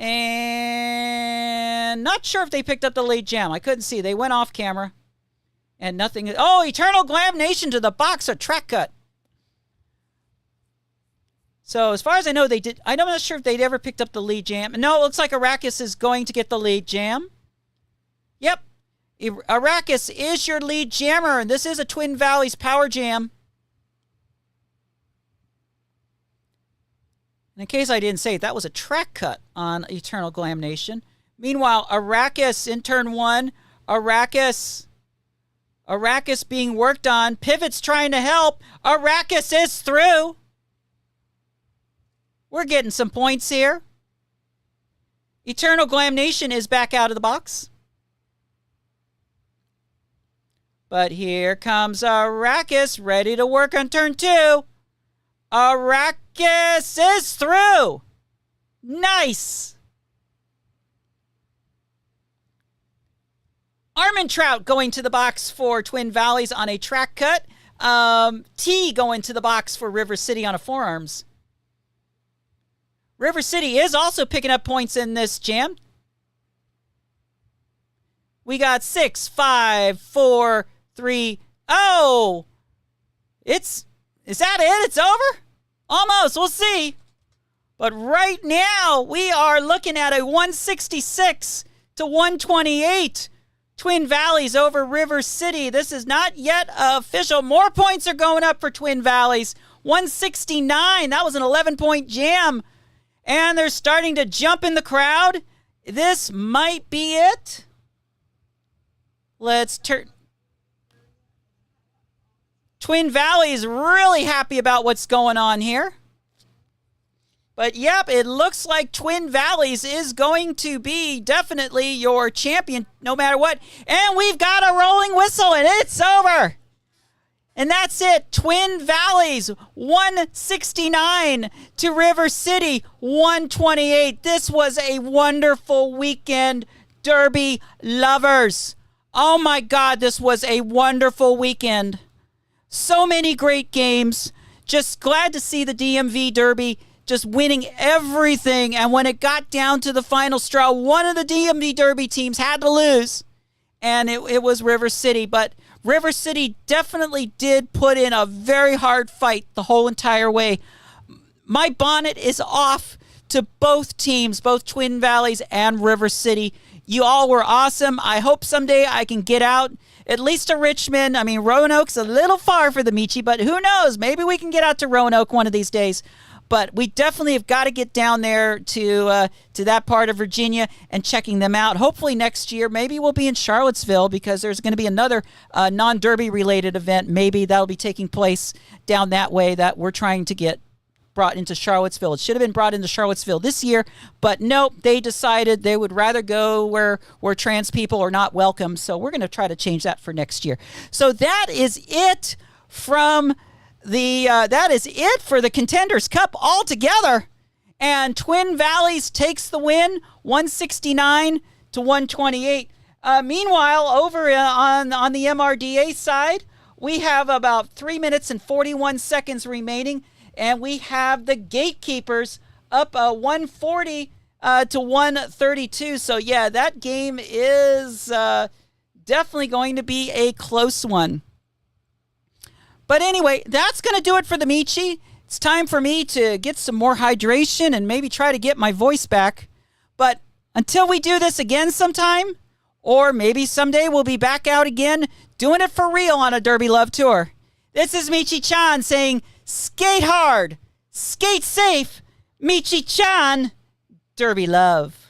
Speaker 1: And not sure if they picked up the late jam. I couldn't see. They went off camera. And nothing. Oh, Eternal Glam Nation to the box, a track cut. So as far as I know, they did. I'm not sure if they'd ever picked up the lead jam. No, it looks like Arrakis is going to get the lead jam. Yep. Arrakis is your lead jammer, and this is a Twin Valleys power jam. And in case I didn't say it, that was a track cut on Eternal Glam Nation. Meanwhile, Arrakis in turn 1. Arrakis being worked on. Pivot's trying to help. Arrakis is through. We're getting some points here. Eternal Glam Nation is back out of the box. But here comes Arrakis, ready to work on turn 2. Arrakis is through. Nice. Armin Trout going to the box for Twin Valleys on a track cut. T going to the box for River City on a forearms. River City is also picking up points in this jam. We got 6, 5, 4, 3. Oh! Is that it? It's over? Almost. We'll see. But right now, we are looking at a 166 to 128. Twin Valleys over River City. This is not yet official. More points are going up for Twin Valleys. 169. That was an 11-point jam. And they're starting to jump in the crowd. This might be it. Let's turn. Twin Valleys really happy about what's going on here. But yep, it looks like Twin Valleys is going to be definitely your champion no matter what. And we've got a rolling whistle and it's over. And that's it. Twin Valleys 169 to River City 128. This was a wonderful weekend, Derby lovers. Oh my God, this was a wonderful weekend. So many great games. Just glad to see the DMV Derby just winning everything. And when it got down to the final straw, one of the DMV Derby teams had to lose. And it was River City. But River City definitely did put in a very hard fight the whole entire way. My bonnet is off to both teams, both Twin Valleys and River City. You all were awesome. I hope someday I can get out, at least to Richmond. I mean, Roanoke's a little far for the Michi, but who knows? Maybe we can get out to Roanoke one of these days. But we definitely have got to get down there to that part of Virginia and checking them out. Hopefully next year, maybe we'll be in Charlottesville because there's going to be another non-derby related event. Maybe that'll be taking place down that way that we're trying to get brought into Charlottesville. It should have been brought into Charlottesville this year, but nope, they decided they would rather go where trans people are not welcome. So we're going to try to change that for next year. So that is it from that is it for the Contenders Cup altogether. And Twin Valleys takes the win, 169 to 128. Meanwhile, over on the MRDA side, we have about 3 minutes and 41 seconds remaining, and we have the Gatekeepers up 140 to 132. So, yeah, that game is definitely going to be a close one. But anyway, that's going to do it for the Michi. It's time for me to get some more hydration and maybe try to get my voice back. But until we do this again sometime, or maybe someday we'll be back out again doing it for real on a Derby Love Tour. This is Michi-chan saying, skate hard, skate safe, Michi-chan, Derby Love.